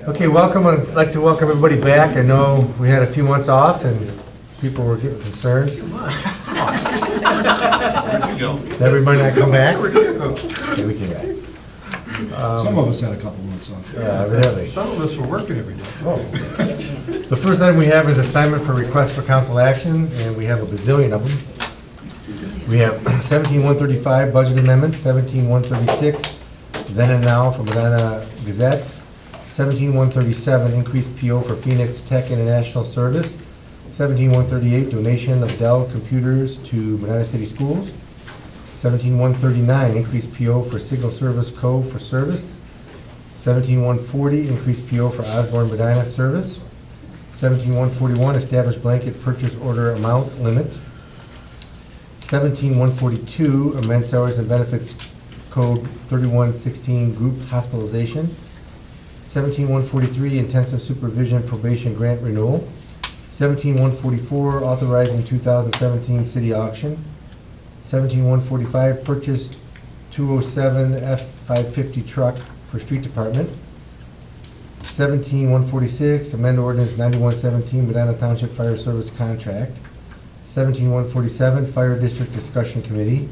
Okay, welcome. I'd like to welcome everybody back. I know we had a few months off and people were getting concerned. Everybody not come back? Okay, we came back. Some of us had a couple months off. Yeah, evidently. Some of us were working every day. Oh. The first item we have is assignment for request for council action, and we have a bazillion of them. We have 17-135 budget amendments, 17-136 then and now for Medina Gazette, 17-137 increased PO for Phoenix Tech International Service, 17-138 donation of Dell computers to Medina City Schools, 17-139 increased PO for Signal Service Co. for service, 17-140 increased PO for Osborne Medina Service, 17-141 established blanket purchase order amount limit, 17-142 amend salaries and benefits code 3116 group hospitalization, 17-143 intensive supervision probation grant renewal, 17-144 authorizing 2017 city auction, 17-145 purchase 207 F-550 truck for street department, 17-146 amend ordinance 9117 Medina Township Fire Service contract, 17-147 fire district discussion committee,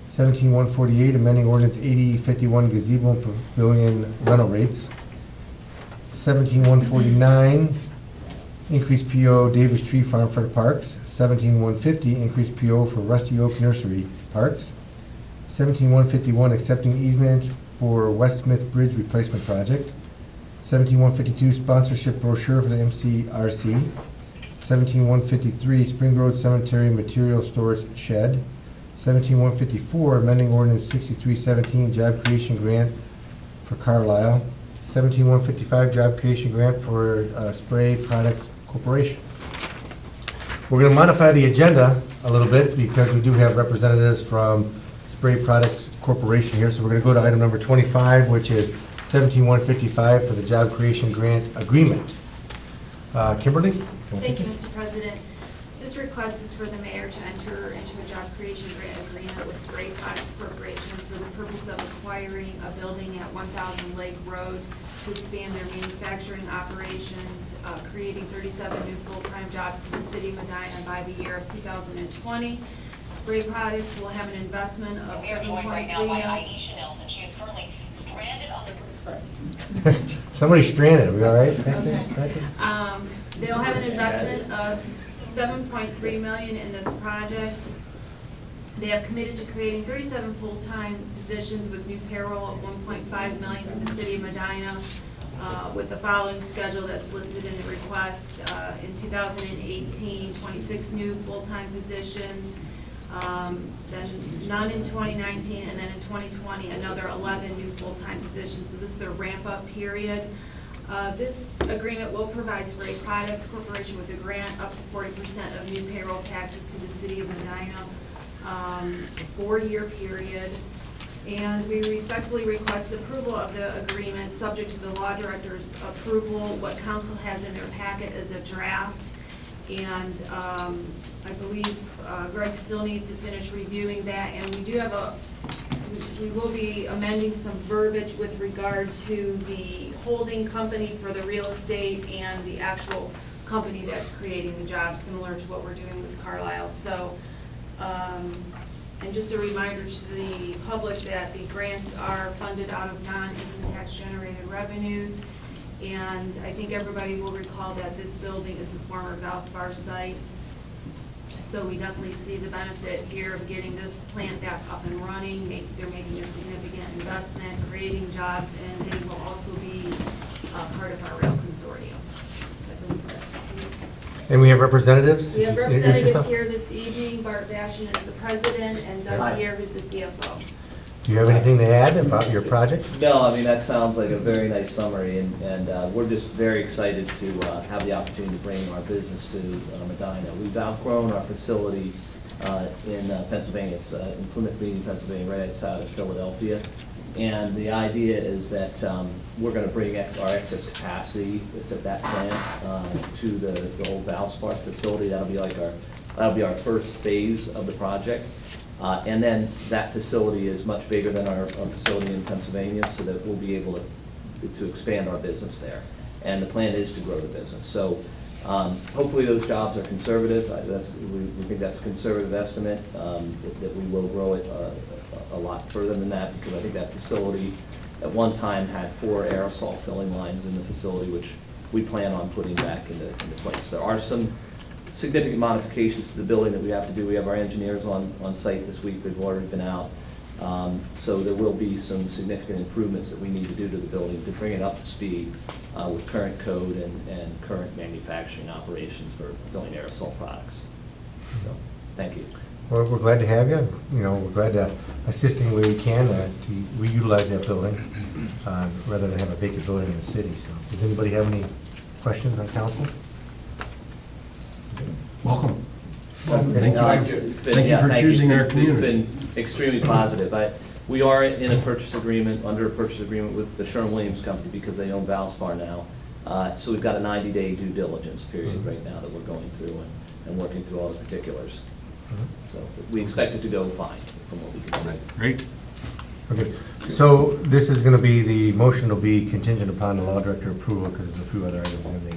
17-148 amending ordinance 8051 gazebo and pavilion rental rates, 17-149 increased PO Davis Tree Farm Front Parks, 17-150 increased PO for Rusty Oak Nursery Parks, 17-151 accepting easement for West Smith Bridge Replacement Project, 17-152 sponsorship brochure for the MCRC, 17-153 Spring Road Cemetery Material Storage Shed, 17-154 amending ordinance 6317 job creation grant for Carlisle, 17-155 job creation grant for Spray Products Corporation. We're going to modify the agenda a little bit because we do have representatives from Spray Products Corporation here. So we're going to go to item number 25, which is 17-155 for the job creation grant agreement. Kimberly? Thank you, Mr. President. This request is for the mayor to enter into a job creation grant agreement with Spray Products Corporation for the purpose of acquiring a building at 1000 Lake Road to expand their manufacturing operations, creating 37 new full-time jobs to the city of Medina by the year of 2020. Spray Products will have an investment of $7.3 million. She is currently stranded on the Somebody stranded. Are we all right? Okay. They'll have an investment of $7.3 million in this project. They have committed to creating 37 full-time positions with new payroll of $1.5 million to the city of Medina, with the following schedule that's listed in the request. In 2018, 26 new full-time positions, then none in 2019, and then in 2020, another 11 new full-time positions. So this is their ramp-up period. This agreement will provide Spray Products Corporation with a grant up to 40% of new payroll taxes to the city of Medina, a 4-year period. And we respectfully request approval of the agreement subject to the law director's approval. What council has in their packet is a draft, and I believe Greg still needs to finish reviewing that, and we will be amending some verbiage with regard to the holding company for the real estate and the actual company that's creating the job, similar to what we're doing with Carlisle. So, and just a reminder to the public that the grants are funded out of non-income tax generated revenues. And I think everybody will recall that this building is the former Valspar site. So we definitely see the benefit here of getting this plant back up and running. They're making a significant investment, creating jobs, and they will also be part of our rail consortium. And we have representatives? We have representatives here this evening. Bart Bashan is the president, and Doug Gear, who's the CFO. Do you have anything to add about your project? No, I mean, that sounds like a very nice summary, and we're just very excited to have the opportunity to bring our business to Medina. We've outgrown our facility in Pennsylvania. It's in Plymouth Meeting, Pennsylvania, right outside of Philadelphia. And the idea is that we're going to bring our excess capacity that's at that plant to the old Valspar facility. That'll be our first phase of the project. And then that facility is much bigger than our facility in Pennsylvania, so that we'll be able to expand our business there. and the plan is to grow the business. So hopefully those jobs are conservative. We think that's a conservative estimate, that we will grow it a lot further than that, because I think that facility at one time had 4 aerosol filling lines in the facility, which we plan on putting back into place. There are some significant modifications to the building that we have to do. We have our engineers on site this week. They've already been out. So there will be some significant improvements that we need to do to the building to bring it up to speed with current code and current manufacturing operations for filling aerosol products. So, thank you. Well, we're glad to have you. You know, we're glad to assist in where we can to reutilize that building rather than have a vacant building in the city. So, does anybody have any questions on council? Welcome. Thank you. Thank you for choosing our community. It's been extremely positive. We are in a purchase agreement, under a purchase agreement with the Sherwin-Williams Company because they own Valspar now. So we've got a 90-day due diligence period right now that we're going through and working through all the particulars. So we expect it to go fine from what we can see. Great. Okay, so this is going to be, the motion will be contingent upon the law director approval because there's a few other items in the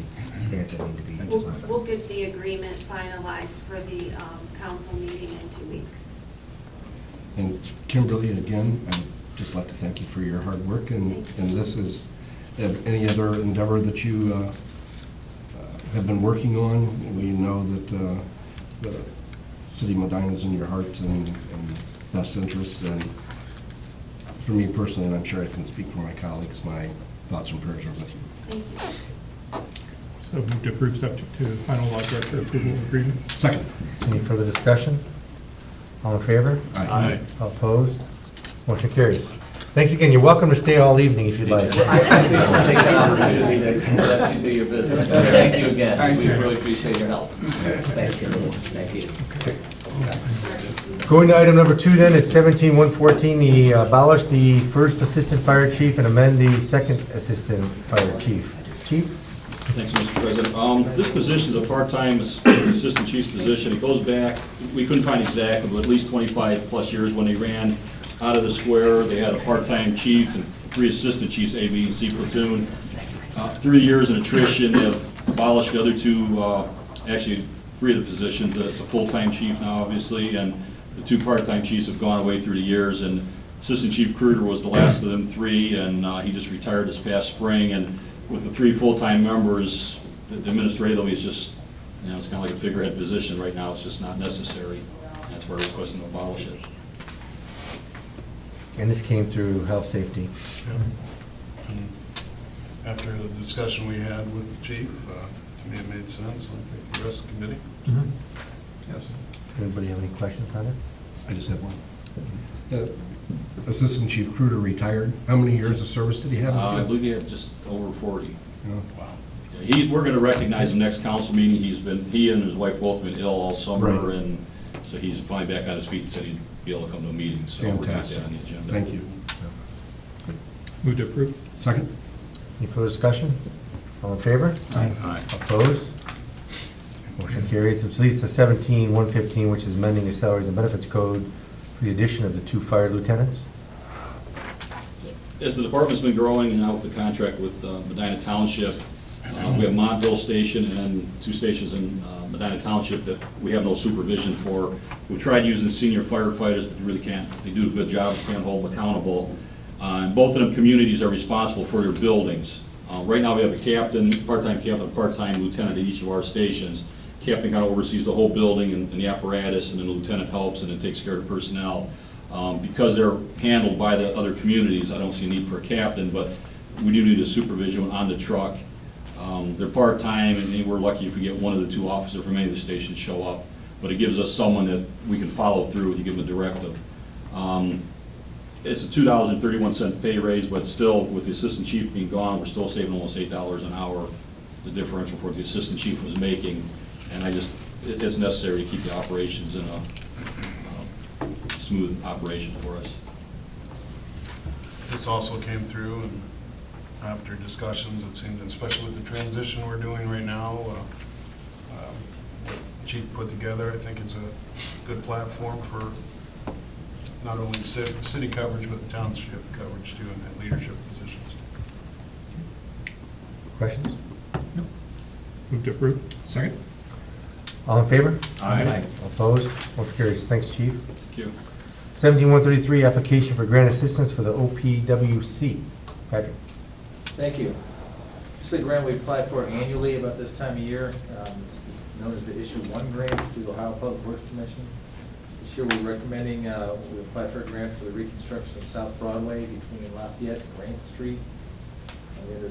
grant that need to be. We'll get the agreement finalized for the council meeting in 2 weeks. And Kimberly, again, I'd just like to thank you for your hard work, and this is any other endeavor that you have been working on. We know that the city of Medina is in your heart and best interest, and for me personally, and I'm sure I can speak for my colleagues, my thoughts and prayers are with you. Thank you. So move to approve subject to final law director approval agreement. Second. Any further discussion? All in favor? Aye. All opposed? Motion carries. Thanks again. You're welcome to stay all evening if you'd like. I actually want to take that opportunity to let you do your business. Thank you again. We really appreciate your help. Thanks, Kimberly. Thank you. Going to item number 2 then is 17-114, the abolish the first assistant fire chief and amend the second assistant fire chief. Chief? Thanks, Mr. President. This position is a part-time assistant chief's position. It goes back, we couldn't find exactly, but at least 25-plus years when they ran out of the square. They had a part-time chief and 3 assistant chiefs, A, B, and C platoon. 3 years in attrition, they have abolished the other 2, actually 3 of the positions. It's a full-time chief now, obviously, and the 2 part-time chiefs have gone away through the years. And Assistant Chief Kruger was the last of them 3, and he just retired this past spring. And with the 3 full-time members, the administratively is just, it's kind of like a figurehead position right now. It's just not necessary. That's why we're requesting to abolish it. And this came through health safety. After the discussion we had with the chief, to me it made sense. I think the rest of the committee. Yes. Anybody have any questions on it? I just have one. The Assistant Chief Kruger retired. How many years of service did he have? I believe he had just over 40. Yeah. Wow. Yeah, we're going to recognize him next council meeting. He and his wife both been ill all summer, Right. and so he's finally back on his feet and said he'd be able to come to a meeting. So we're going to get Fantastic. that on the agenda. Thank you. Move to approve. Second. Any further discussion? All in favor? Aye. Opposed? Motion carries. Which leads to 17-115, which is amending the salaries and benefits code for the addition of the 2 fire lieutenants. As the department's been growing now with the contract with Medina Township, we have Montville Station and 2 stations in Medina Township that we have no supervision for. We tried using senior firefighters, but they really can't. They do a good job, can't hold them accountable. And both of them communities are responsible for their buildings. Right now we have a captain, part-time lieutenant at each of our stations. Captain kind of oversees the whole building and the apparatus, and then the lieutenant helps and then takes care of the personnel. Because they're handled by the other communities, I don't see a need for a captain, but we do need a supervision on the truck. They're part-time, and we're lucky if we get 1 of the 2 officers from any of the stations show up. But it gives us someone that we can follow through to give them a directive. It's a $2.31 pay raise, but still, with the assistant chief being gone, we're still saving almost $8 an hour, the differential for what the assistant chief was making. And it's necessary to keep the operations in a smooth operation for us. This also came through, and after discussions, it seemed, especially with the transition we're doing right now, what the chief put together, I think is a good platform for not only city coverage, but the township coverage too, in that leadership positions. Questions? Move to approve. Second? All in favor? Aye. All opposed? Motion carries. Thanks, Chief. Thank you. 17133, application for grant assistance for the OPWC. Patrick? Thank you. This is a grant we apply for annually about this time of year. It's known as the Issue 1 grant through the Ohio Public Works Commission. This year we're recommending, we apply for a grant for the reconstruction of South Broadway between Lafayette and Grant Street. We had a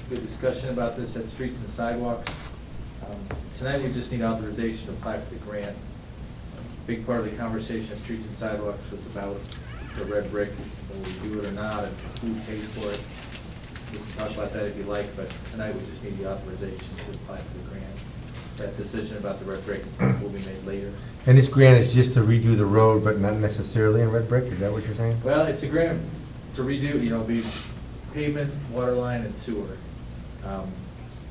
good discussion about this at Streets and Sidewalks. Tonight we just need authorization to apply for the grant. A big part of the conversation at Streets and Sidewalks was about the red brick, whether we do it or not, and who pays for it. We can talk about that if you like, but tonight we just need the authorization to apply for the grant. That decision about the red brick will be made later. And this grant is just to redo the road, but not necessarily in red brick? Is that what you're saying? Well, it's a grant to redo, the pavement, water line, and sewer.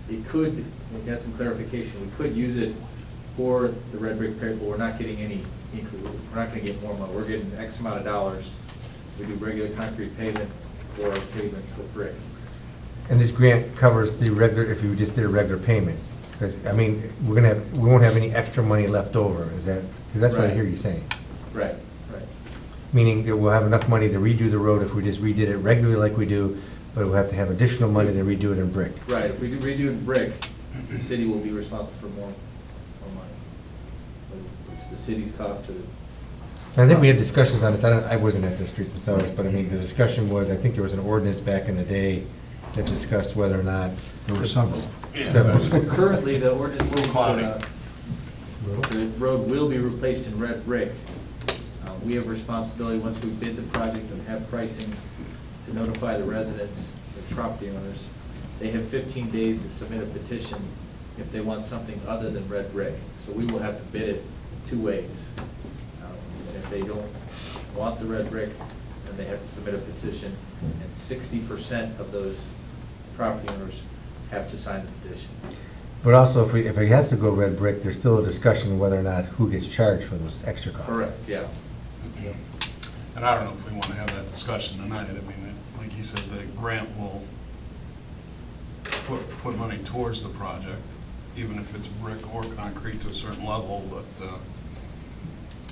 It could, we got some clarification, we could use it for the red brick pavement, but we're not getting any increase. We're not gonna get more money. We're getting X amount of dollars. We do regular concrete pavement or pavement with brick. And this grant covers the regular, if you just did a regular payment? Because, I mean, we won't have any extra money left over, is that, because that's what I Right. hear you saying. Right, right. Meaning that we'll have enough money to redo the road if we just redid it regularly like we do, but we'll have to have additional money to redo it in brick. Right, if we do redo it in brick, the city will be responsible for more money. But it's the city's cost to the. And I think we had discussions on this, I wasn't at the Streets and Sidewalks, but I mean, the discussion was, I think there was an ordinance back in the day that discussed whether or not. There were several. Several. Currently, the ordinance states Cloudy. the road will be replaced in red brick. We have responsibility, once we bid the project and have pricing, to notify the residents, the property owners. They have 15 days to submit a petition if they want something other than red brick. So we will have to bid it two ways. And if they don't want the red brick, then they have to submit a petition, and 60% of those property owners have to sign the petition. But also, if it has to go red brick, there's still a discussion whether or not who gets charged for those extra costs. Correct, yeah. And I don't know if we want to have that discussion tonight. I mean, like you said, the grant will put money towards the project, even if it's brick or concrete to a certain level, but I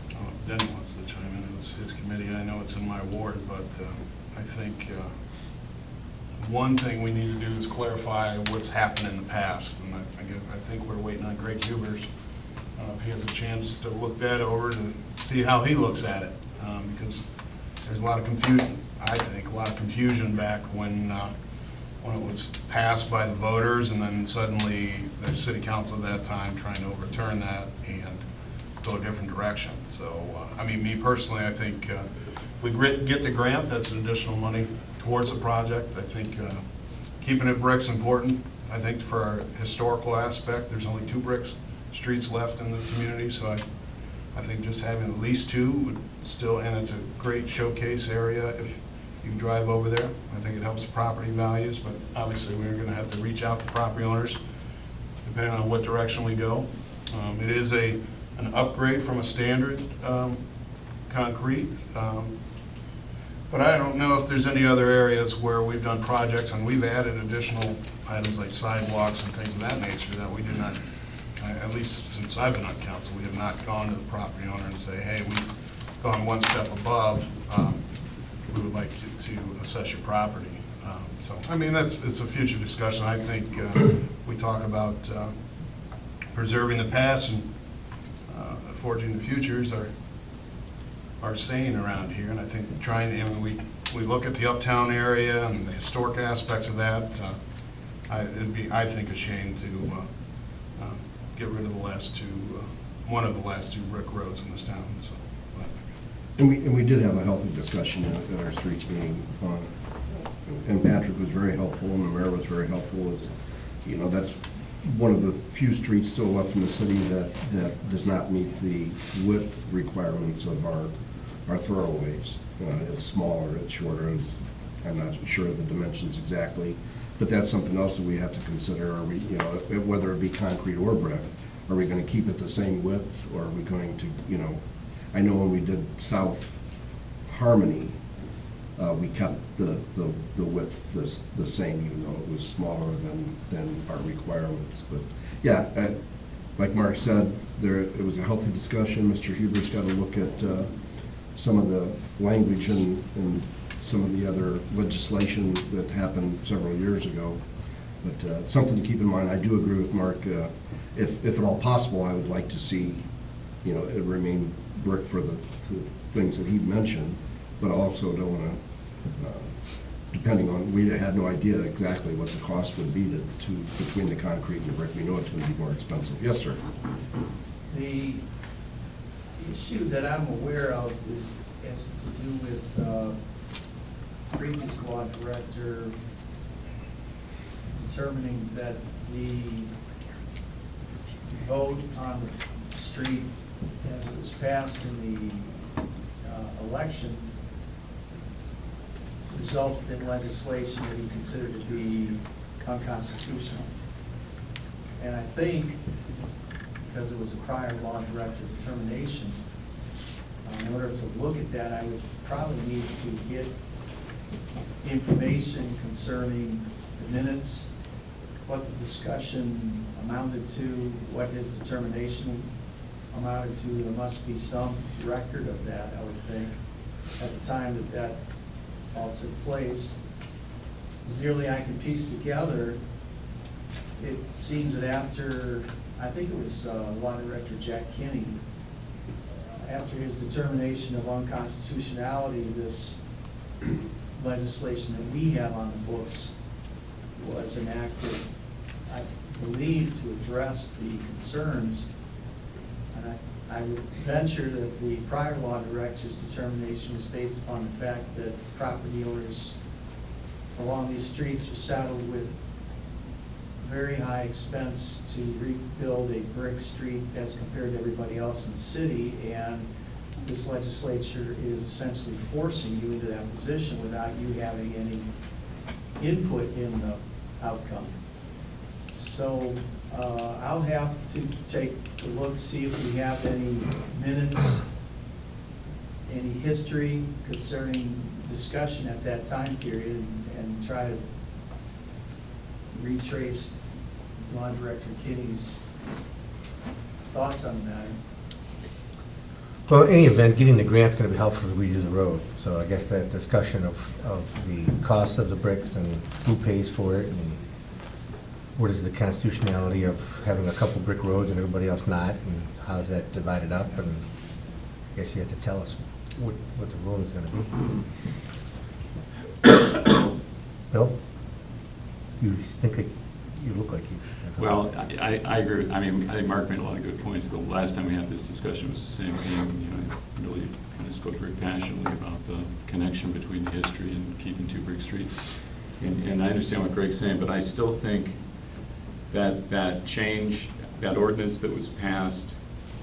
don't know if Denny wants to chime in. It's his committee. I know it's in my ward, but I think one thing we need to do is clarify what's happened in the past. And I think we're waiting on Greg Hubers. If he has a chance to look that over to see how he looks at it, because there's a lot of confusion, I think, a lot of confusion back when it was passed by the voters, and then suddenly the city council at that time trying to overturn that and go a different direction. So, I mean, me personally, I think if we get the grant, that's an additional money towards the project. I think keeping it brick's important. I think for our historical aspect, there's only 2 brick streets left in the community, so I think just having at least 2 would still, and it's a great showcase area if you drive over there. I think it helps property values, but obviously we're going to have to reach out to property owners depending on what direction we go. It is an upgrade from a standard concrete, but I don't know if there's any other areas where we've done projects and we've added additional items like sidewalks and things of that nature that we did not, at least since I've been on council, we have not gone to the property owner and say, hey, we've gone one step above, we would like you to assess your property. So, I mean, it's a future discussion. I think we talk about preserving the past and forging the future is our saying around here, and I think we look at the uptown area and the historic aspects of that. It'd be, I think, a shame to get rid of one of the last two brick roads in this town. So, And we did have a healthy discussion at our streets meeting, and Patrick was very helpful, and the mayor was very helpful. That's one of the few streets still left in the city that does not meet the width requirements of our thoroughways. It's smaller, it's shorter, I'm not sure of the dimensions exactly, but that's something else that we have to consider. Are we, whether it be concrete or brick, are we going to keep it the same width, or are we going to, I know when we did South Harmony, we kept the width the same, even though it was smaller than our requirements. But, yeah, like Mark said, it was a healthy discussion. Mr. Huber's got to look at some of the language and some of the other legislation that happened several years ago. But something to keep in mind. I do agree with Mark. If at all possible, I would like to see, it remain brick for the things that he mentioned, but also don't want to, depending on, we had no idea exactly what the cost would be to between the concrete and the brick. We know it's going to be more expensive. Yes, sir. The issue that I'm aware of has to do with previous law director determining that the vote on the street as it was passed in the election resulted in legislation that he considered to be unconstitutional. And I think, because it was a prior law director determination, in order to look at that, I would probably need to get information concerning the minutes, what the discussion amounted to, what his determination amounted to. There must be some record of that, I would think, at the time that all took place. As nearly I can piece together, it seems that after, I think it was Law Director Jack Kinney, after his determination of unconstitutionality, this legislation that we have on the books was enacted, I believe, to address the concerns. And I would venture that the prior law director's determination was based upon the fact that property owners along these streets are saddled with very high expense to rebuild a brick street as compared to everybody else in the city, and this legislature is essentially forcing you into that position without you having any input in the outcome. So I'll have to take a look, see if we have any minutes, any history concerning discussion at that time period, and try to retrace Law Director Kinney's thoughts on the matter. Well, in any event, getting the grant's going to be helpful to redo the road. So I guess that discussion of the cost of the bricks and who pays for it, and what is the constitutionality of having a couple brick roads and everybody else not, and how's that divided up, and I guess you have to tell us what the road is going to be. Bill? You think that you look like you. Well, I agree with, I think Mark made a lot of good points. The last time we had this discussion was the same thing. I really kind of spoke very passionately about the connection between the history and keeping two brick streets. And I understand what Greg's saying, but I still think that change, that ordinance that was passed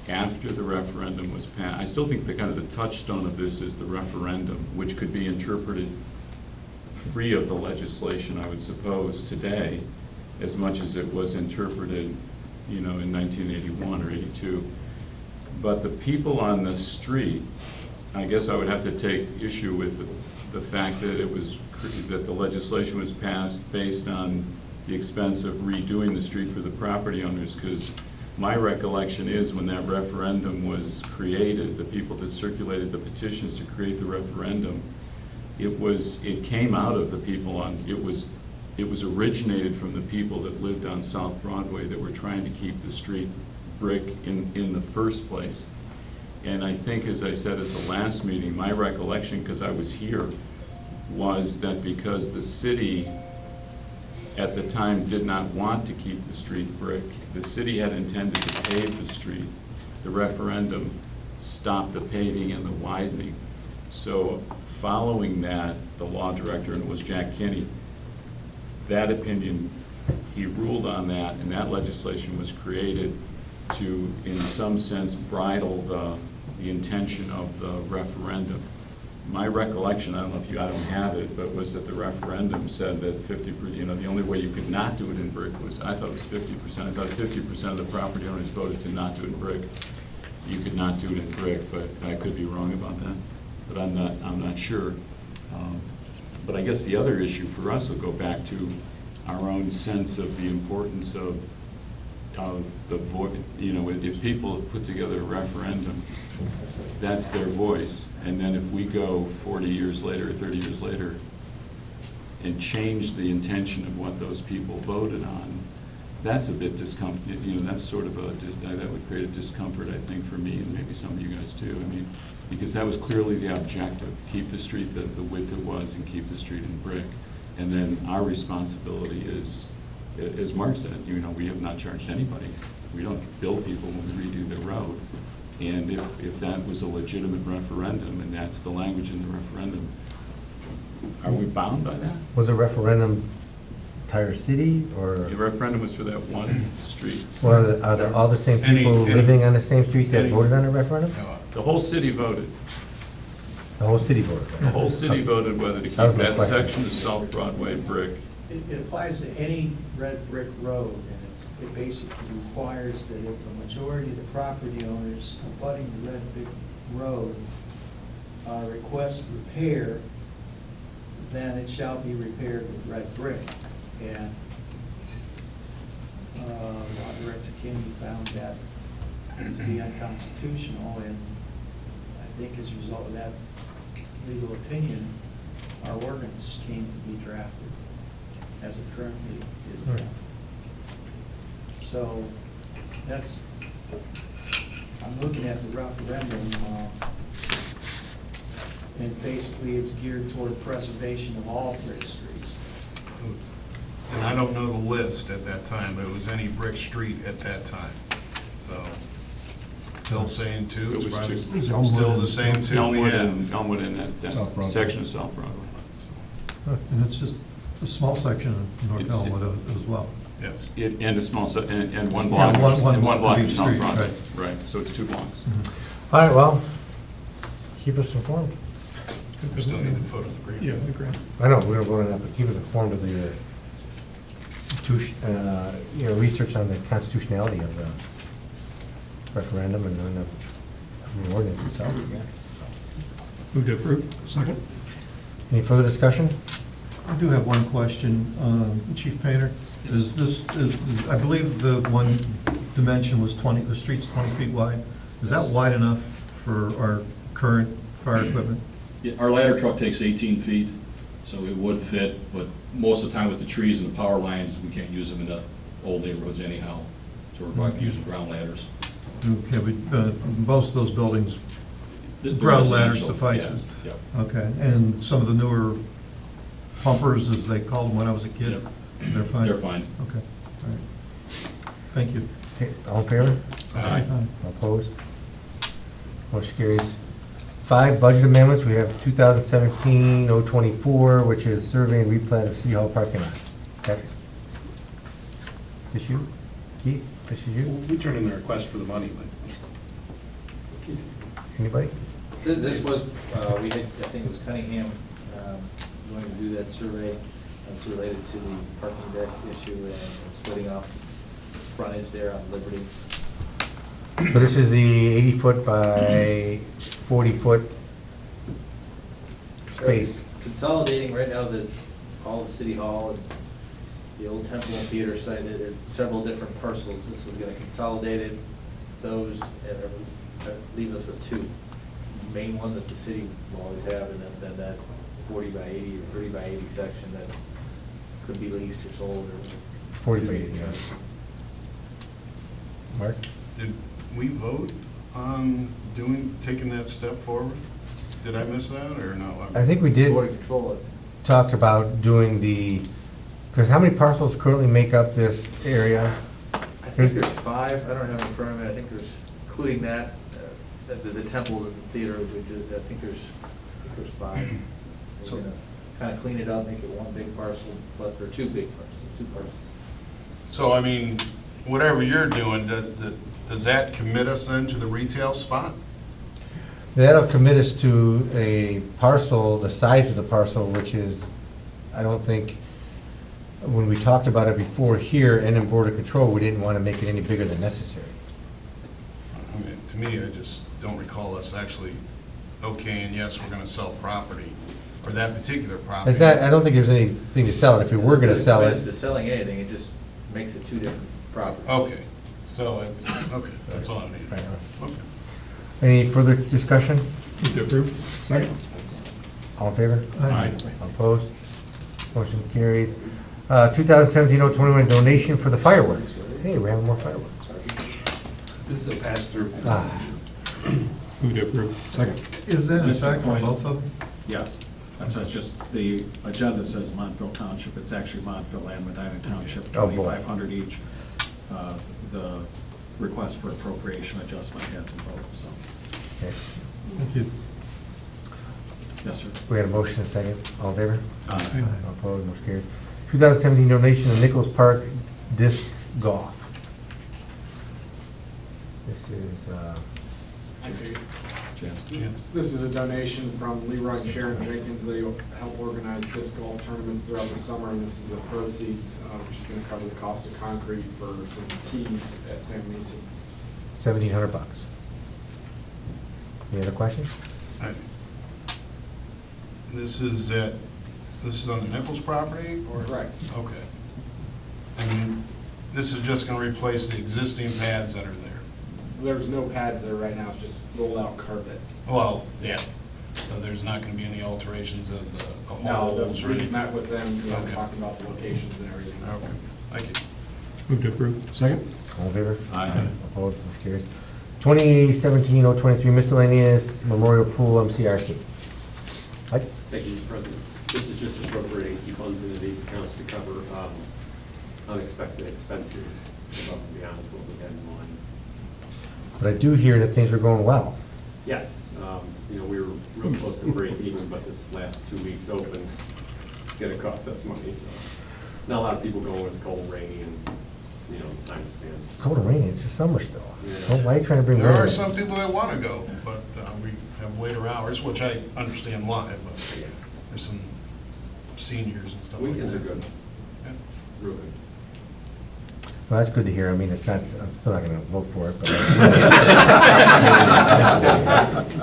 after the referendum was passed, I still think the kind of the touchstone of this is the referendum, which could be interpreted free of the legislation, I would suppose, today, as much as it was interpreted, in 1981 or 82. But the people on the street, I guess I would have to take issue with the fact that that the legislation was passed based on the expense of redoing the street for the property owners, because my recollection is when that referendum was created, the people that circulated the petitions to create the referendum, it came out of the people it was originated from the people that lived on South Broadway that were trying to keep the street brick in the first place. And I think, as I said at the last meeting, my recollection, because I was here, was that because the city at the time did not want to keep the street brick, the city had intended to pave the street. The referendum stopped the paving and the widening. So following that, the law director, and it was Jack Kinney, that opinion, he ruled on that, and that legislation was created to, in some sense, bridle the intention of the referendum. My recollection, I don't know if I don't have it, but was that the referendum said that 50%, the only way you could not do it in brick was, I thought it was 50%. I thought 50% of the property owners voted to not do it in brick. You could not do it in brick, but I could be wrong about that. But I'm not sure. But I guess the other issue for us will go back to our own sense of the importance of the voice. You know, if people put together a referendum, that's their voice. And then if we go 40 years later, or 30 years later, and change the intention of what those people voted on, that's a bit discomfort, you know, that's sort of that would create a discomfort, I think, for me and maybe some of you guys too. I mean, because that was clearly the objective, keep the street the width it was and keep the street in brick. And then our responsibility is, as Mark said, you know, we have not charged anybody. We don't bill people when we redo their road. And if that was a legitimate referendum and that's the language in the referendum, are we bound by that? Was a referendum entire city, or? The referendum was for that one street. Well, are there all the same people living on the same street that voted on a referendum? The whole city voted. The whole city voted? The whole city voted whether to keep That was my that question. section of South Broadway brick. It applies to any red brick road, and it basically requires that if the majority of the property owners abutting the red brick road request repair, then it shall be repaired with red brick. And Law Director Kinney found that to be unconstitutional, and I think as a result of that legal opinion, our ordinance came to be drafted as it currently is drafted. So that's, I'm looking at the referendum, and basically it's geared toward preservation of all brick streets. And I don't know the list at that time, but it was any brick street at that time. So, still saying two, It it's was probably two. still the same two we Elmwood have. and that South Broadway. section of South Broadway. And it's just a small section of North It's- Elmwood as well. Yes. And a small, and one Yeah, block, one and one block of of each South street, Broadway. right. Right, so it's 2 blocks. All right, well, keep us informed. We still need the foot of the green. Yeah, the grant. I know, we're gonna vote on that, but keep us informed of the, you know, research on the constitutionality of the referendum and then the ordinance itself. Move to approve. Second? Any further discussion? I do have one question, Chief Painter. Is this, I believe the one dimension was 20, the street's 20 feet wide. Is that wide enough for our current fire equipment? Yeah, our ladder truck takes 18 feet, so it would fit, but most of the time with the trees and the power lines, we can't use them in the old neighborhoods anyhow. So we're going to use ground ladders. Okay, but most of those buildings, The ground ladder residential, suffices? yeah, yeah. Okay, and some of the newer pumpers, as they called them when I was a kid, Yep. they're fine? They're fine. Okay, all right. Thank you. Okay, all in favor? Aye. Opposed? Motion carries. 5, budget amendments. We have 2017-024, which is survey and replat of City Hall parking lot. Patrick? This you? Keith, this is you? We turned in the request for the money, but Anybody? This was, we had, I think it was Cunningham, going to do that survey. That's related to the parking deck issue and splitting off frontage there on Liberty. So this is the 80-foot by 40-foot space. Consolidating right now all of City Hall and the old Temple and Theater site, there are several different parcels. This was gonna consolidate it, those, and leave us with 2. The main one that the city will always have, and then that 40 by 80 or 30 by 80 section that could be leased or sold or. 40 by 80, yeah. Mark? Did we vote on taking that step forward? Did I miss that, or no? I think we did. Board of Control. Talked about doing because how many parcels currently make up this area? I think there's 5, I don't have it in front of me, I think there's, including that, the Temple and the Theater, I think there's 5. So- We're gonna kind of clean it up, make it one big parcel, but they're 2 big parcels, 2 parcels. So, I mean, whatever you're doing, does that commit us then to the retail spot? That'll commit us to a parcel, the size of the parcel, which is, I don't think, when we talked about it before here and in Board of Control, we didn't want to make it any bigger than necessary. I mean, to me, I just don't recall us actually okaying, yes, we're gonna sell property or that particular property. It's not, I don't think there's anything to sell it. If we were gonna sell As to it, selling anything, it just makes it two different properties. Okay, so it's, okay, that's all I need. Right. Okay. Any further discussion? Move to approve. Second. All in favor? Aye. Opposed? Motion carries. 2017-021 donation for the fireworks. Hey, we're having more fireworks. This is a pass-through. Move to approve. Second. Is that in Mr. fact for Point. both of them? Yes, that's just, the agenda says Montville Township, it's actually Montville and Medina Township, Oh, boy. 2,500 each. The request for appropriation adjustment has them both, so, Okay. Thank you. yes, sir. We had a motion and a second. All in favor? Aye. Opposed? Motion carries. 2017 donation to Nichols Park Disc Golf. This is, Chance. This is a donation from Leroy and Sharon Jenkins. They help organize disc golf tournaments throughout the summer, and this is the proceeds, which is going to cover the cost of concrete for some tees at San Mason. $1,700. Any other questions? I- This is on the Nichols property, or? Correct. Okay. And this is just gonna replace the existing pads that are there? There's no pads there right now, it's just roll out carpet. Well, yeah, so there's not gonna be any alterations of the Now, holes or we anything? met with them, Okay. talking about the locations and everything. Okay, thank you. Move to approve. Second. All in favor? Aye. Opposed? Motion carries. 2017-023 miscellaneous memorial pool MCRC. Mike? Thank you, Mr. President. This is just appropriating some funds into these accounts to cover unexpected expenses above and beyond what we had in mind. But I do hear that things are going well. Yes, we were real close to break even, but this last 2 weeks open, it's gonna cost us money, so. Not a lot of people go when it's cold, rainy, and, time span. Cold and rainy, it's the summer still. Yeah. Why are you trying to bring There rain are in? some people that wanna go, but we have later hours, which I understand why, but Yeah. there's some seniors and stuff like that. Weekends are good, Yeah. real good. Well, that's good to hear. I mean, it's not, I'm still not gonna vote for it, but.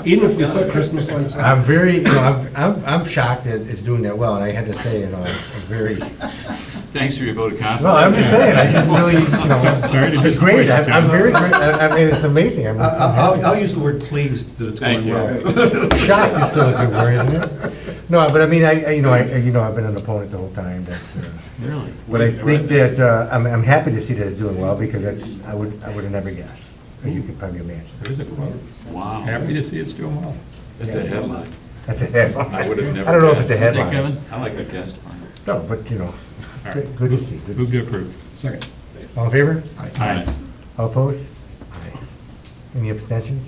Even if we put Christmas lights up. I'm very, I'm shocked that it's doing that well, and I had to say, I'm very, Thanks for your vote of confidence. no, I'm just saying, I just really, Sorry to it's great. disappoint you, I'm John. very, I mean, it's amazing. I'm I'll use the word pleased that it's Thank going you. well. shocked is still a good word, isn't it? No, but I mean, I've been an opponent the whole time, that's, Really? but I think that, I'm happy to see that it's doing well, because that's, I would have never guessed, as you could probably imagine. There is a quote. Wow. Happy to see it's doing well. That's a headline. That's a headline. I would have never I don't know if it's a guessed. headline. Kevin? I like a guest part. No, but, All good right. good to see, good to Move to see. approve. Second. All in favor? Aye. All opposed? Aye. Any abstentions?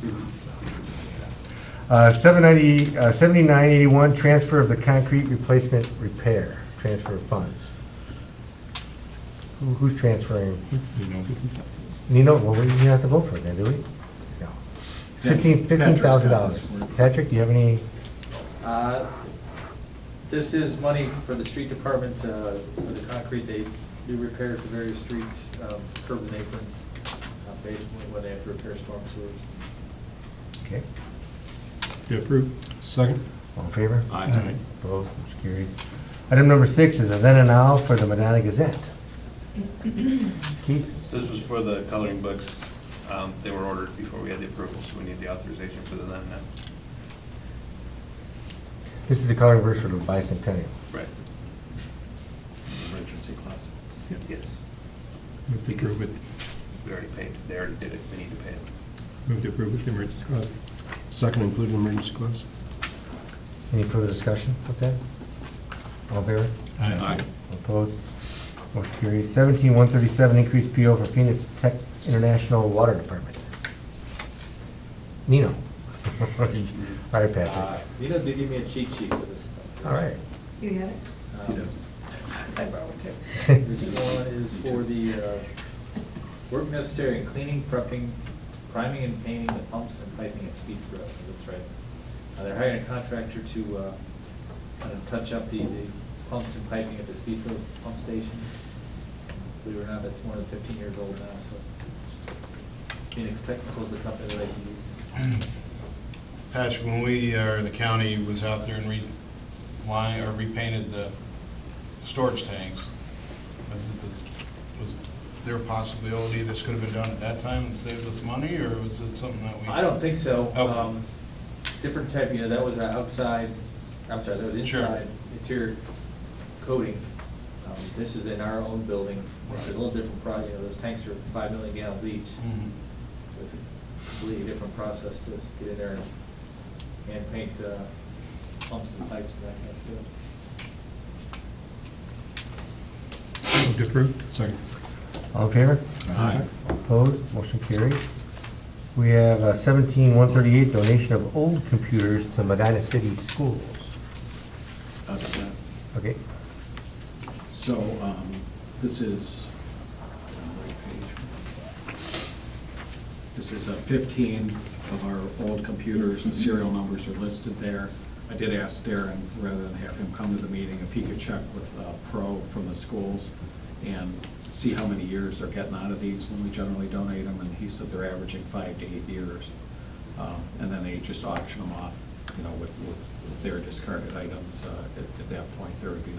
7981, transfer of the concrete replacement repair, transfer of funds. Who's transferring? Nino, well, we didn't have to vote for it then, do we? No. It's $15,000. Patrick, do you have any? This is money for the street department, for the concrete. They do repairs to various streets, curb and aprons, basically when they have to repair storm sewers. Okay. To approve. Second. All in favor? Aye. Opposed, motion carries. Item number 6 is a then and now for the Medina Gazette. Keith? This was for the coloring books. They were ordered before we had the approval, so we need the authorization for the then and now. This is the coloring verse for the bicentennial. Right. Emergency clause. Yes. Move to approve it. We already paid. They already did it. We need to pay it. Move to approve with the emergency clause. Second, including emergency clause. Any further discussion with that? All in favor? Aye. Opposed? Motion carries. 17137, increased PO for Phoenix Tech International Water Department. Nino? All right, Patrick. Nina did give me a cheat sheet for this stuff. All right. You got it? She does. I borrowed it too. This one is for the work necessary in cleaning, prepping, priming and painting the pumps and piping at Speedco. That's right. They're hiring a contractor to kind of touch up the pumps and piping at the Speedco pump station. Believe it or not, that's more than 15 years old now, so Phoenix Technical is the company that I can use. Patrick, when we, or the county was out there and line, or repainted the storage tanks. Was there a possibility this could have been done at that time and saved us money, or was it something that we? I don't think so. Okay. Different type, that was that was Sure. inside interior coating. This is in our own building. It's a little different project, those tanks are 5 million gallons each. Mhm. So it's a completely different process to get in there and hand paint pumps and pipes and that kind of stuff. Move to approve. Second. All in favor? Aye. Opposed? Motion carries. We have 17-138, donation of old computers to Medina City Schools. Okay. So, this is, this is 15 of our old computers, the serial numbers are listed there. I did ask Darren, rather than have him come to the meeting, if he could check with Pro from the schools and see how many years they're getting out of these when we generally donate them, and he said they're averaging 5 to 8 years. And then they just auction them off, with their discarded items. At that point, there would be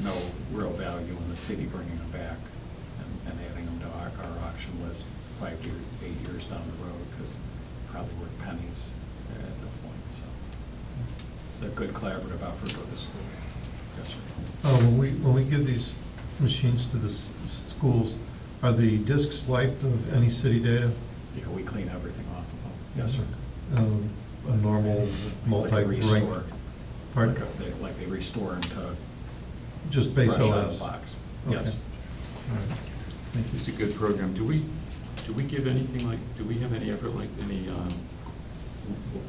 no real value in the city bringing them back and adding them to our auction list 5 to 8 years down the road, because probably worth pennies at that point, so. It's a good collaborative effort with the school. Yes, sir. When we give these machines to the schools, are the disks wiped of any city data? Yeah, we clean everything off of them. Yes, sir. A normal Like they multi-ring? restore. Pardon? Like they restore them to Just base fresh out of OS? the box. Okay. Yes. All right. Thank you. It's a good program. Do we give anything like, do we have any effort like any,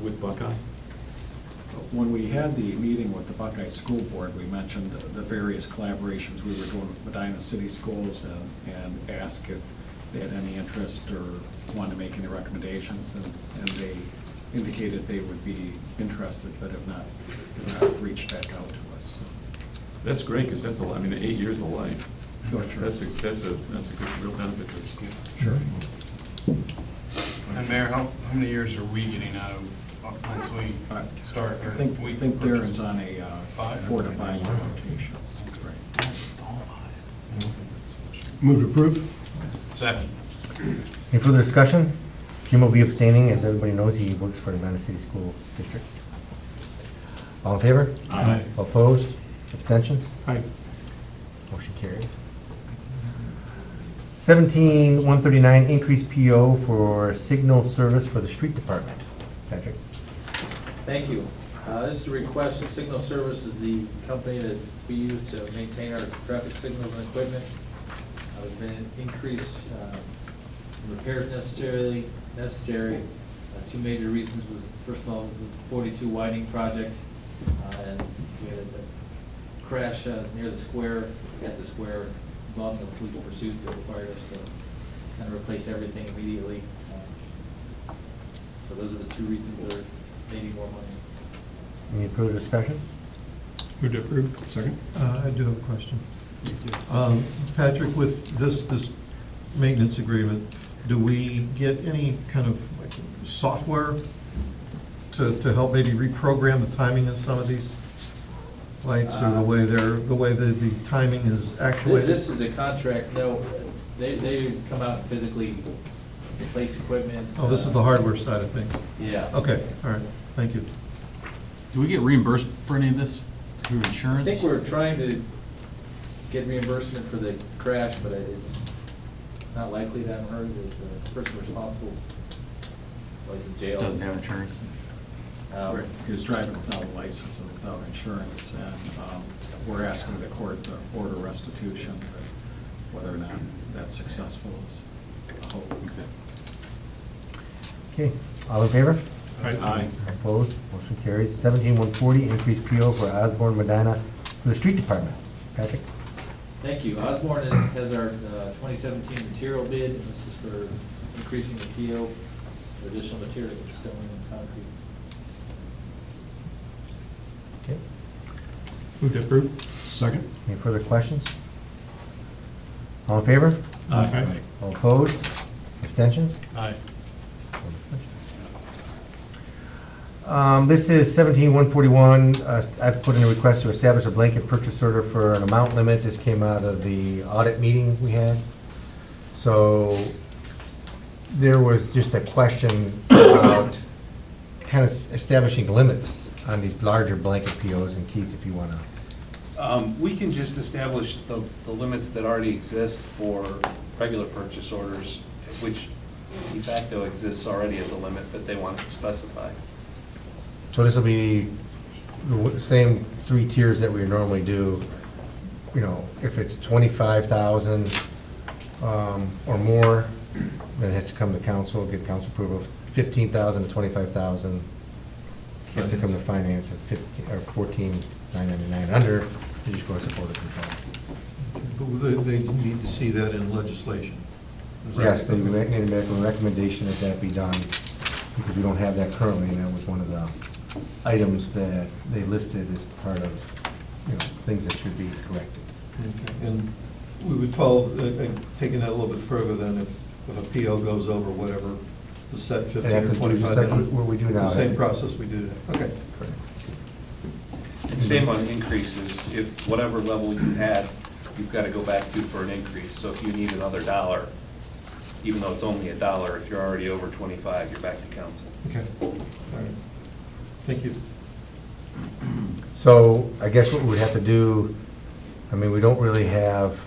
with Buckeye? When we had the meeting with the Buckeye School Board, we mentioned the various collaborations we were doing with Medina City Schools and asked if they had any interest or wanted to make any recommendations, and they indicated they would be interested, but have not reached back out to us. That's great, because that's 8 years of life. Oh, sure. That's a good, real benefit to the school. Sure. And Mayor, how many years are we getting out of, once we start? I think Darren's on a 4 to 5 year rotation. That's right. Move to approve? Second. Any further discussion? Jim will be abstaining, as everybody knows, he works for the Medina City School District. All in favor? Aye. Opposed? Abstentions? Aye. Motion carries. 17-139, increased PO for signal service for the street department. Patrick? Thank you. This is a request, of Signal Service is the company that we use to maintain our traffic signals and equipment. There's been an increase, repairs necessary. Two major reasons was, first of all, the 42 widening project, and we had a crash near the square, at the square, involving a police pursuit that required us to kind of replace everything immediately. So those are the two reasons they're needing more money. Any further discussion? Move to approve. Second. I do have a question. Patrick, with this maintenance agreement, do we get any kind of software to help maybe reprogram the timing of some of these lights, or the way the timing is actuated? This is a contract, no, they come out and physically replace equipment. Oh, this is the hardware side of things? Yeah. Okay, all right, thank you. Do we get reimbursed for any of this through I insurance? think we're trying to get reimbursement for the crash, but it's not likely that I'm heard that the person responsible is in jail. Doesn't have insurance? Um, He was driving without a license and without insurance, and we're asking the court to order restitution, but whether or not that's successful is a hope. Okay, all in favor? Aye. Opposed? Motion carries. 17-140, increased PO for Osborne Medina for the street department. Patrick? Thank you. Osborne has our 2017 material bid, and this is for increasing the PO for additional materials, stone and concrete. Okay. Move to approve. Second. Any further questions? All in favor? Aye. All opposed? Abstentions? Aye. This is 17-141. I've put in a request to establish a blanket purchase order for an amount limit. This came out of the audit meeting we had. So there was just a question about kind of establishing limits on these larger blanket POs. And Keith, if you want to. We can just establish the limits that already exist for regular purchase orders, which de facto exists already as a limit, but they want it specified. So this will be the same 3 tiers that we normally do. You know, if it's 25,000 or more, then it has to come to council, get council approval. 15,000 to 25,000 has to come to finance at 15 or 14,999 under. You just go to Board of Control. But they need to see that in legislation. Is that- Yes, they need to make a recommendation that that be done, because we don't have that currently, and that was one of the items that they listed as part of, things that should be corrected. Okay. And we would follow, taking that a little bit further, then if a PO goes over whatever, the set 15 They have or to do 25. just like what we do now. The same process we do today. Okay. Correct. And same on increases, if whatever level you had, you've got to go back to for an increase. So if you need another $1, even though it's only $1, if you're already over 25, you're back to council. Okay. All right. Thank you. So I guess what we'd have to do, we don't really have,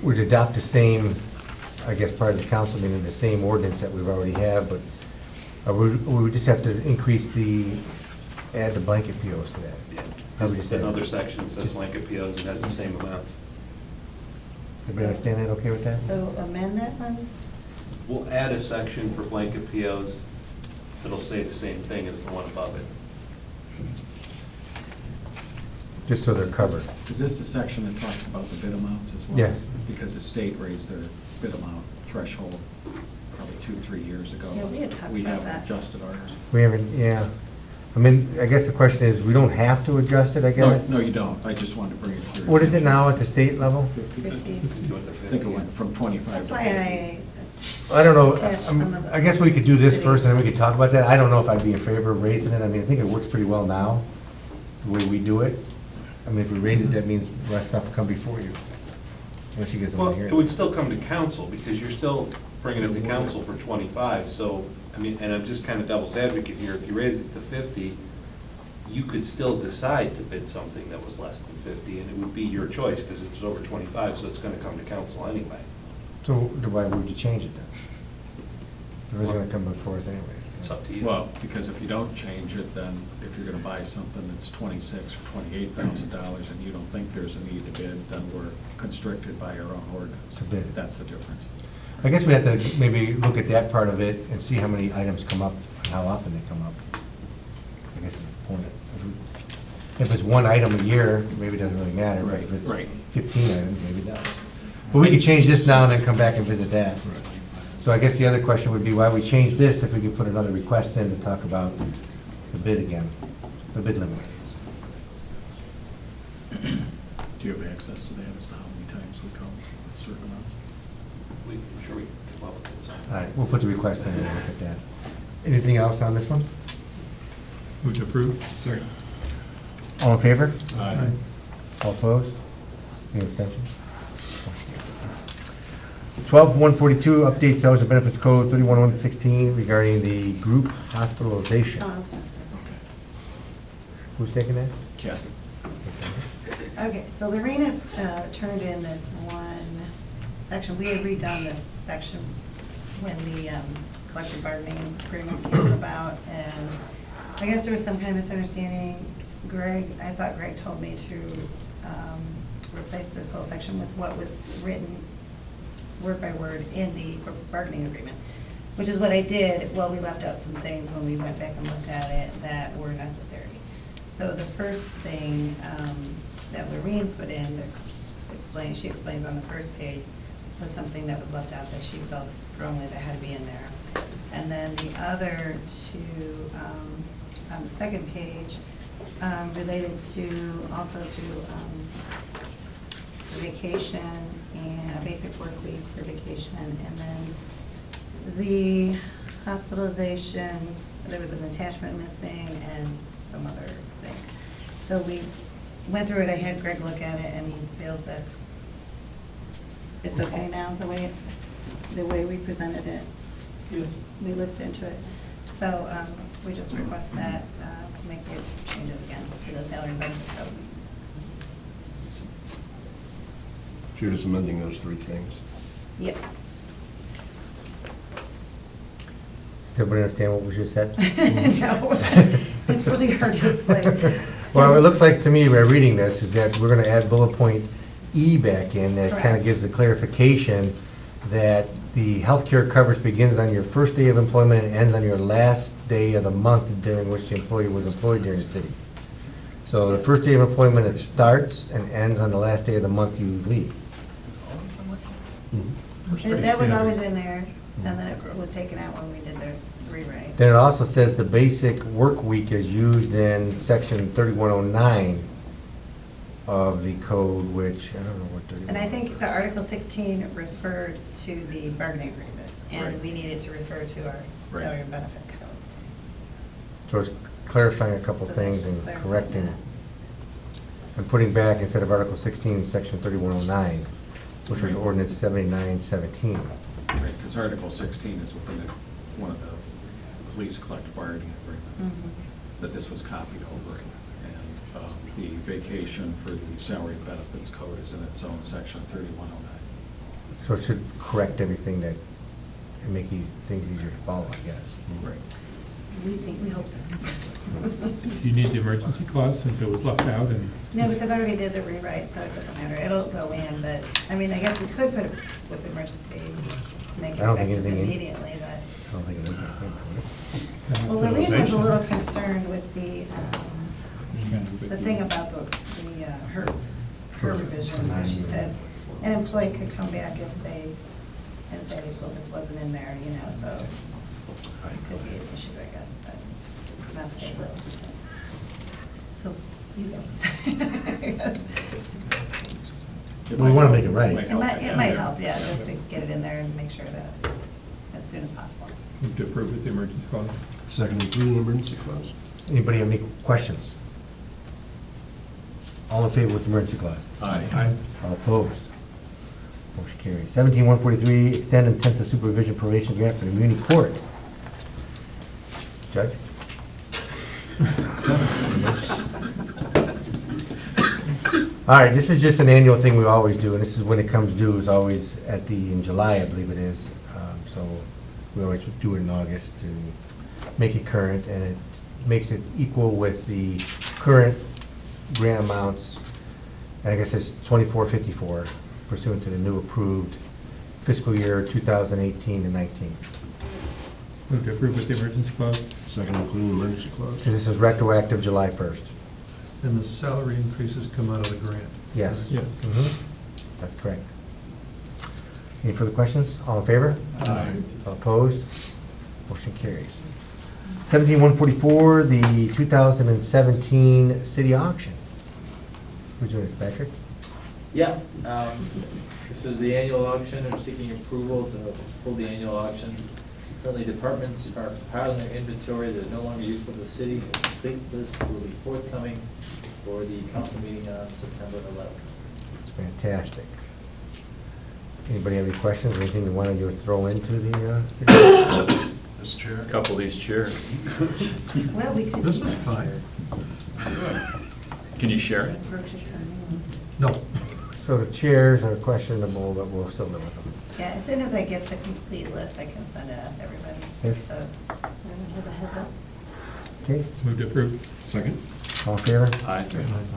we'd adopt the same, I guess, part of the council meeting, the same ordinance that we've already have, but we would just have to add the blanket POs to that. Yeah. How would you say that? Another section says blanket POs and has the same amounts. Everybody understand that, okay with that? So amend that one? We'll add a section for blanket POs that'll say the same thing as the one above it. Just so they're covered. Is this the section that talks about the bid amounts as well? Yes. Because the state raised their bid amount threshold probably 2-3 years ago. Yeah, we had talked We about haven't that. adjusted ours. We haven't, yeah. I guess the question is, we don't have to adjust it, I guess? No, you don't. I just wanted to bring it to your What is it attention. now at the state level? 50. You want the I think it went from 25 That's to why 50. I don't know, Attach some of the I guess we could do this cities. first, and then we could talk about that. I don't know if I'd be in favor of raising it. I think it works pretty well now, the way we do it. If we raise it, that means less stuff will come before you. Unless you guys Well, want to hear it would still come to council, because you're still bringing it to council for 25, so, and I'm just kind of devil's advocate here, if you raise it to 50, you could still decide to bid something that was less than 50, and it would be your choice, because it's over 25, so it's going to come to council anyway. So why would you change it then? It was going to come before us anyways. It's up to you. Well, because if you don't change it, then if you're gonna buy something that's $26,000 or $28,000 and you don't think there's a need to bid, then we're constricted by our own ordinance. To bid. That's the difference. I guess we have to maybe look at that part of it and see how many items come up and how often they come up. I guess is the point. If it's one item a year, maybe it doesn't really matter, but if Right. it's 15 items, maybe it does. But we could change this now and then come back and visit that. So I guess the other question would be why we change this if we could put another request in to talk about the bid again, the bid limit. Do you have access to that as to how many times we come, a certain amount? I'm sure we can come up with it. So. All right, we'll put the request in and look at that. Anything else on this one? Move to approve. Second. All in favor? Aye. All opposed? Any abstentions? 12-142, update salaries and benefits code 31-116 regarding the group hospitalization. Oh, Who's taking that? Kathy? okay, so Lorena turned in this one section. We had redone this section when the collective bargaining agreements came about, and I guess there was some kind of misunderstanding. I thought Greg told me to replace this whole section with what was written word by word in the bargaining agreement, which is what I did. Well, we left out some things when we went back and looked at it that were necessary. So the first thing that Lorraine put in, she explains on the first page, was something that was left out that she felt strongly that had to be in there. And then the other two, on the second page, related to, also to vacation and a basic work week for vacation, and then the hospitalization there was an attachment missing and some other things. So we went through it, I had Greg look at it, and he feels that it's okay now, the way we presented it. Yes. We looked into it. So we just request that to make the changes again to the salary and benefits code. So you're just amending those three things. Yes. Does everybody understand what we just said? No, it's really hard to explain. Well, it looks like to me, by reading this, is that we're gonna add bullet point E back in, that kind of Correct. gives the clarification that the healthcare coverage begins on your first day of employment and ends on your last day of the month during which the employee was employed during the city. So the first day of employment, it starts and ends on the last day of the month you leave. And that was always in there, and then it was taken out when we did the rewrite. Then it also says the basic work week is used in section 3109 of the code, which, I don't know what 31. And I think the Article 16 referred to the bargaining agreement, and Right. we needed to refer to our Right. salary and benefit code. So it's clarifying a couple So that's things just and clarifying correcting, that. and putting back, instead of Article 16, section 3109, which was ordinance 7917. Right, because Article 16 is within one of the police collective bargaining agreements Mhm. that this was copied over in. And the vacation for the salary and benefits code is in its own section 3109. So it should correct everything that, and make things easier to follow, I guess. Right. We hope so. Do you need the emergency clause since it was left out and? No, because I already did the rewrite, so it doesn't matter. It'll go in, but, I mean, I guess we could put it with emergency to make it I don't think effective anything in- immediately, but. I don't think it would. Well, Lorraine was a little concerned with the thing about her revision, where she said an employee could come back if they, and say, well, this wasn't in there, you know, so it could be an issue, I guess, but not that they will. So you guys decide. We want to make it right. It might help, yeah, just to get it in there and make sure that it's as soon as possible. Move to approve with the emergency clause. Second, including emergency clause. Anybody have any questions? All in favor with the emergency clause? Aye. All opposed? Motion carries. 17143, extend intensive supervision probation grant for the Muni Court. Judge? All right, this is just an annual thing we always do, and this is when it comes due, is always in July, I believe it is. So we always do it in August to make it current, and it makes it equal with the current grant amounts. And I guess it's 2454 pursuant to the new approved fiscal year 2018 and 19. Move to approve with the emergency clause. Second, including emergency clause. And this is retroactive July 1st. And the salary increases come out of the grant. Yes. Yes. Mhm. That's correct. Any further questions? All in favor? Aye. All opposed? Motion carries. 17144, the 2017 city auction. Who's doing this, Patrick? Yeah, this is the annual auction, I'm seeking approval to hold the annual auction. Currently, departments are compiling their inventory that is no longer useful to the city. A complete list will be forthcoming for the council meeting on September 11th. It's fantastic. Anybody have any questions, or anything you want to throw into the city? This chair. Couple of these chairs. Well, we could. This is fine. Can you share it? Purchase a new one. No. So the chairs are questionable, but we'll still live with them. Yeah, as soon as I get the complete list, I can send it out to everybody. Yes. So everyone has a heads up. Okay, Move to approve. Second. all in favor? Aye.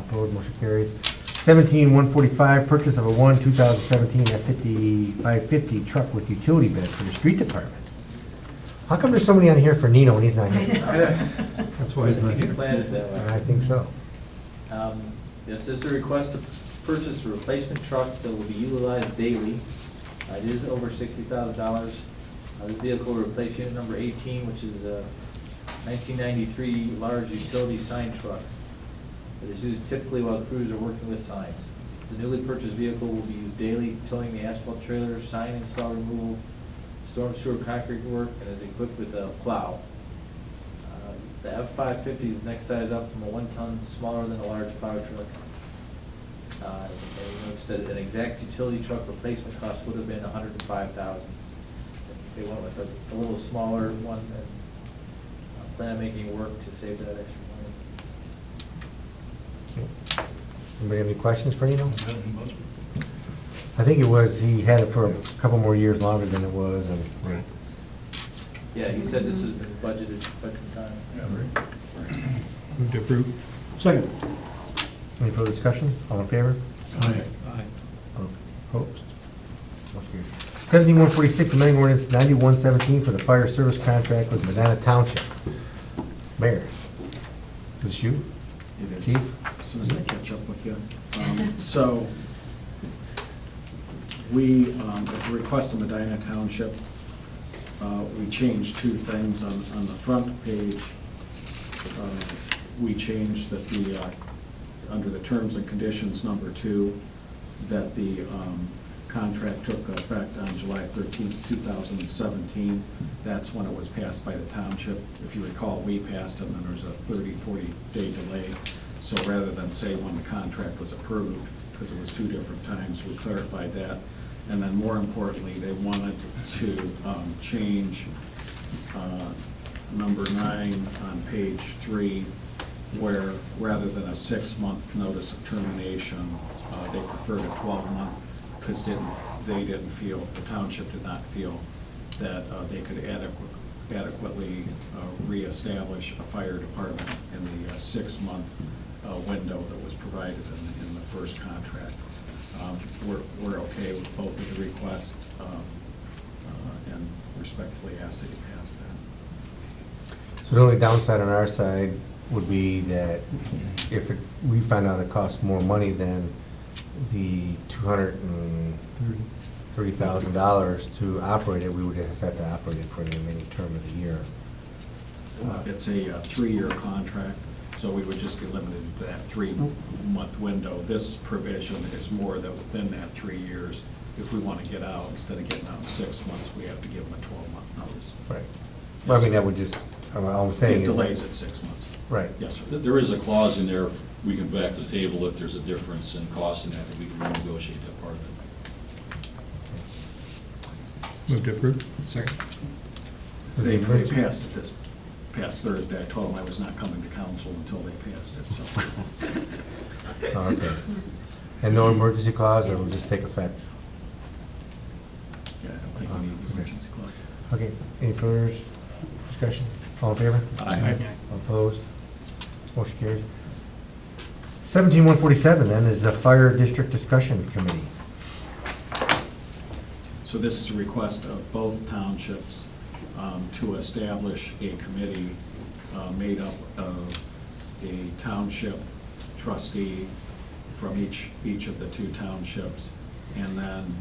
Opposed, motion carries. 17145, purchase of a 2017 F-550 truck with utility bed for the street department. How come there's so many on here for Nino and he's not I here? know. That's why he's not You here. planned it that way. I think so. Yes, this is a request to purchase a replacement truck that will be utilized daily. It is over $60,000. This vehicle will replace unit number 18, which is a 1993 large utility sign truck. It is used typically while crews are working with signs. The newly purchased vehicle will be used daily towing the asphalt trailer, sign install removal, storm sewer concrete work, and is equipped with a plow. The F-550 is next size up from a 1-ton, smaller than a large plow truck. They noticed that an exact utility truck replacement cost would have been $105,000. They went with a little smaller one and plan on making work to save that extra money. Okay. Anybody have any questions for Nino? I think it was, he had it for a couple more years longer than it was, and. Right. Yeah, he said this has been budgeted for quite some time. Move to approve. Second. Any further discussion? All in favor? Aye. All opposed? Motion carries. 17146, amending ordinance 9117 for the fire service contract with Medina Township. Mayor, is this you? It is. Chief? As soon as I catch up with you. So, we, at the request of Medina Township, we changed two things on the front page. We changed that the, under the terms and conditions, number 2, that the contract took effect on July 13th, 2017. That's when it was passed by the township. If you recall, we passed it, and then there was a 30, 40-day delay. So rather than say when the contract was approved, because it was 2 different times, we clarified that. And then more importantly, they wanted to change number 9 on page 3, where rather than a 6-month notice of termination, they preferred a 12-month, because they didn't feel, the township did not feel that they could adequately reestablish a fire department in the 6-month window that was provided in the first contract. We're okay with both of the requests, and respectfully ask that you pass that. So the only downside on our side would be that if we find out it costs more money than the $230,000 to operate it, we would have to operate it for the remaining term of the year. It's a 3-year contract, so we would just be limited to that 3-month window. This provision is more that within that 3 years, if we want to get out, instead of getting out in 6 months, we have to give them a 12-month notice. Right. Well, I mean, that would just, all I'm saying It is. delays at 6 months. Right. Yes, sir. There is a clause in there, we can go back to the table if there's a difference in cost in that, we can renegotiate that part of it. Move to approve. Second. They passed it this past Thursday. I told them I was not coming to council until they passed it, so. Oh, okay. And no emergency clause, or will just take effect? Yeah, I don't think we need the emergency clause. Okay, any further discussion? All in favor? Aye. All opposed? Motion carries. 17147 then is the Fire District Discussion Committee. So this is a request of both townships to establish a committee made up of a township trustee from each of the 2 townships, and then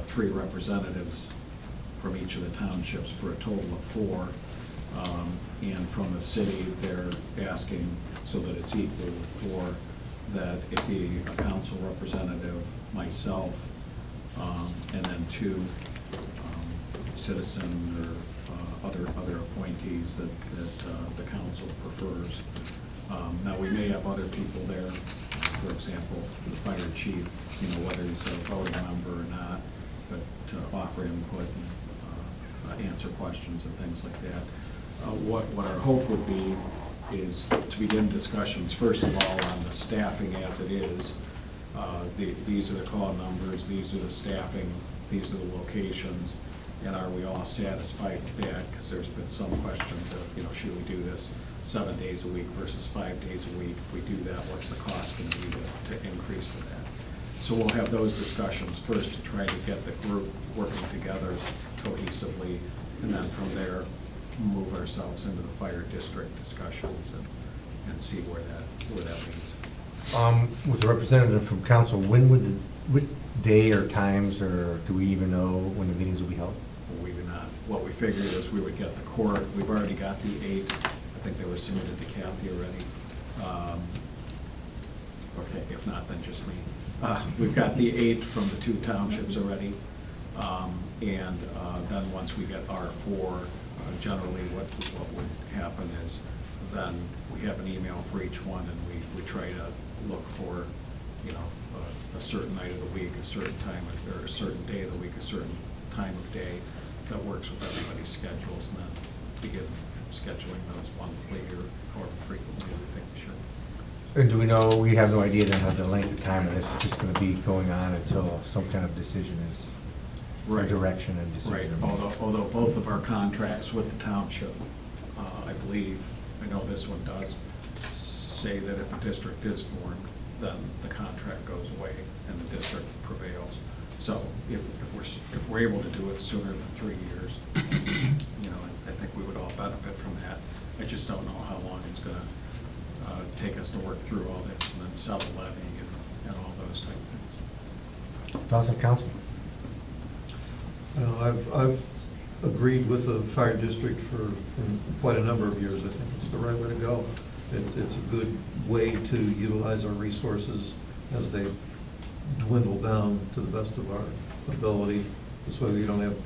3 representatives from each of the townships for a total of 4. And from the city, they're asking, so that it's equal with 4, that it be a council representative, myself, and then 2 citizen or other appointees that the council prefers. Now, we may have other people there, for example, the fire chief, whether he's a voting member or not, but to offer input and answer questions and things like that. What our hope would be is to begin discussions, first of all, on the staffing as it is. These are the call numbers, these are the staffing, these are the locations, and are we all satisfied with that? Because there's been some questions of, should we do this 7 days a week versus 5 days a week? If we do that, what's the cost going to be to increase to that? So we'll have those discussions first to try to get the group working together cohesively, and then from there, move ourselves into the fire district discussions and see where that leads. With the representative from council, what day or times, or do we even know when the meetings will be held? We do not. What we figured is we would get the court. We've already got the 8. I think they were submitted to Kathy already. Okay, if not, then just me. We've got the 8 from the 2 townships already. And then once we get our 4, generally what would happen is then we have an email for each one, and we try to look for, you know, a certain night of the week, a certain time, or a certain day of the week, a certain time of day that works with everybody's schedules, and then begin scheduling those monthly or frequently we think we should. And do we know, we have no idea then how the length of time of this is just gonna be going on until some kind of decision is, or Right. direction and Right, decision? although both of our contracts with the township, I believe, I know this one does, say that if a district is formed, then the contract goes away and the district prevails. So if we're able to do it sooner than 3 years, you know, I think we would all benefit from that. I just don't know how long it's gonna take us to work through all this and then sell the levy and all those type of things. Thoughts of council? I've agreed with the fire district for quite a number of years. I think it's the right way to go. It's a good way to utilize our resources as they dwindle down to the best of our ability. This way we don't have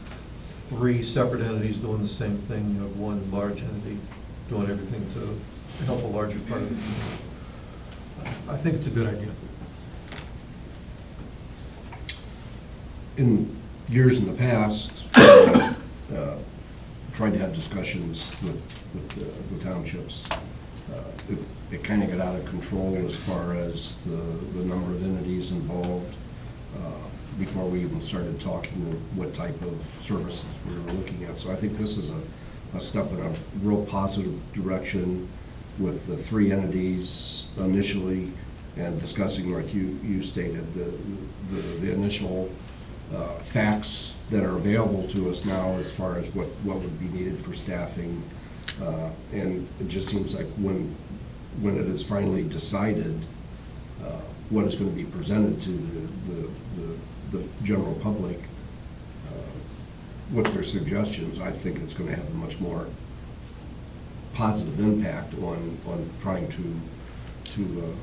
3 separate entities doing the same thing. You have one large entity doing everything to help a larger part of the community. I think it's a good idea. In years in the past, tried to have discussions with the townships. It kind of got out of control as far as the number of entities involved before we even started talking what type of services we were looking at. So I think this is a step in a real positive direction with the 3 entities initially, and discussing, like you stated, the initial facts that are available to us now as far as what would be needed for staffing. And it just seems like when it is finally decided what is going to be presented to the general public with their suggestions, I think it's going to have a much more positive impact on trying to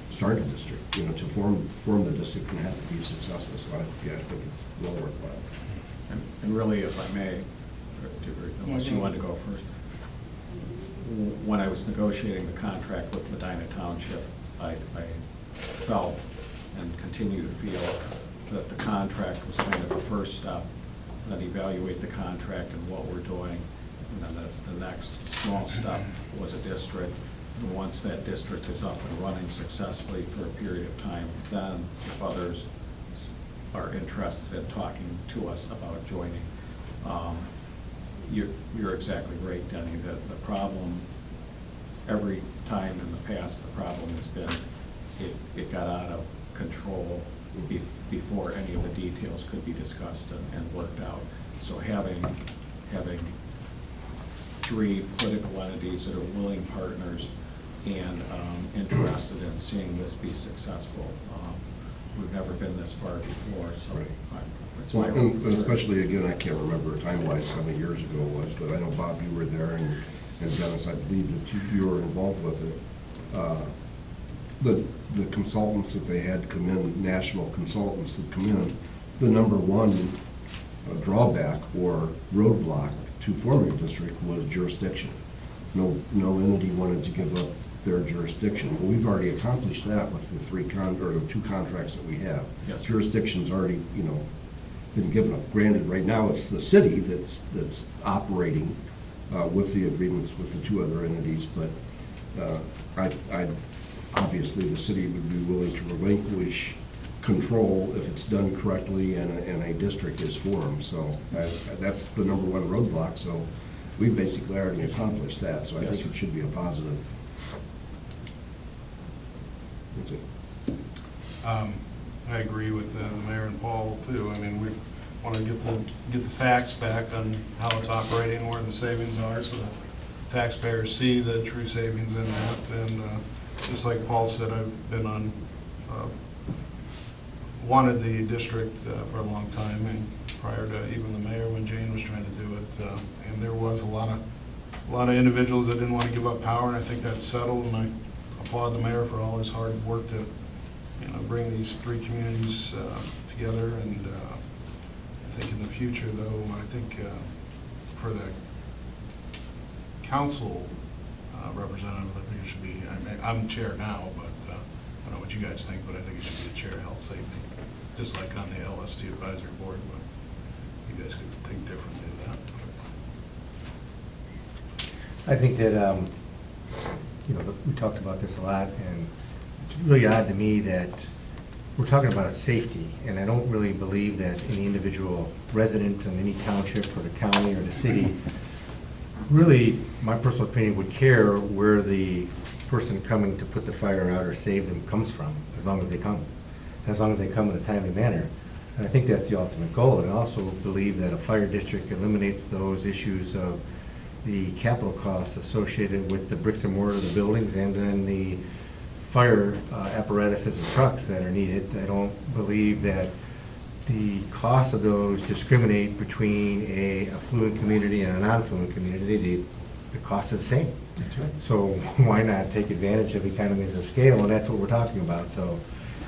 start a district, you know, to form the district and have it be successful. So I think it's well worthwhile. And really, if I may, unless you want to go first, when I was negotiating the contract with Medina Township, I felt and continue to feel that the contract was kind of the first step, then evaluate the contract and what we're doing, and then the next small step was a district. And once that district is up and running successfully for a period of time, then if others are interested in talking to us about joining, you're exactly right, Denny. The problem, every time in the past, the problem has been it got out of control before any of the details could be discussed and worked out. So having 3 political entities that are willing partners and interested in seeing this be successful. We've never been this far before, so Right. it's my Well, hope. and especially, again, I can't remember time-wise how many years ago it was, but I know, Bob, you were there, and Dennis, I believe that you were involved with it. The consultants that they had come in, national consultants that come in, the number one drawback or roadblock to forming a district was jurisdiction. No entity wanted to give up their jurisdiction. Well, we've already accomplished that with the 2 contracts that we have. Yes. Jurisdiction's already, been given up. Granted, right now, it's the city that's operating with the agreements with the 2 other entities, but obviously, the city would be willing to relinquish control if it's done correctly and a district is formed. So that's the number one roadblock. So we've basically already accomplished that. So I think it should be a positive. That's it. I agree with the mayor and Paul too. I mean, we want to get the facts back on how it's operating, where the savings are, so that taxpayers see the true savings in that. And just like Paul said, I've been on, wanted the district for a long time, and prior to even the mayor, when Jane was trying to do it. And there was a lot of individuals that didn't want to give up power, and I think that's settled. And I applaud the mayor for all his hard work to, bring these 3 communities together. And I think in the future, though, I think for the council, representative. I think it should be, I'm chair now, but I don't know what you guys think, but I think it should be the chair of health safety, just like on the LST advisory board, but you guys could think differently of that. I think that, we talked about this a lot, and it's really odd to me that we're talking about safety, and I don't really believe that any individual resident in any township or the county or the city, really, my personal opinion, would care where the person coming to put the fire out or save them comes from, as long as they come, as long as they come in a timely manner. And I think that's the ultimate goal. And I also believe that a fire district eliminates those issues of the capital costs associated with the bricks and mortar of the buildings and then the fire apparatuses and trucks that are needed. I don't believe that the cost of those discriminate between a affluent community and a non-affluent community. The cost is the same. That's right. So why not take advantage of economies of scale? And that's what we're talking about. So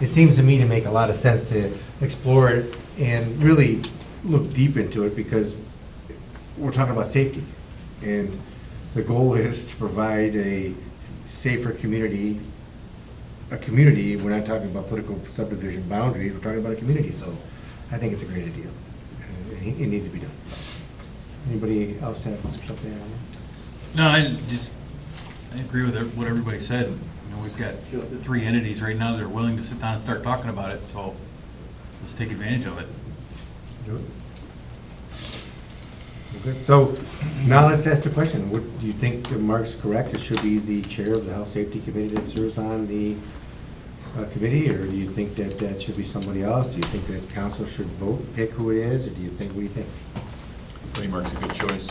it seems to me to make a lot of sense to explore it and really look deep into it, because we're talking about safety. And the goal is to provide a safer community, we're not talking about political subdivision boundaries, we're talking about a community. So I think it's a great idea. And it needs to be done. Anybody else have something on that? No, I agree with what everybody said. You know, we've got 3 entities right now that are willing to sit down and start talking about it, so let's take advantage of it. Do it. Okay. So now let's ask the question. What do you think that Mark's correct? It should be the chair of the Health Safety Committee that serves on the committee, or do you think that that should be somebody else? Do you think that council should vote, pick who it is, or what do you think? I think Mark's a good choice.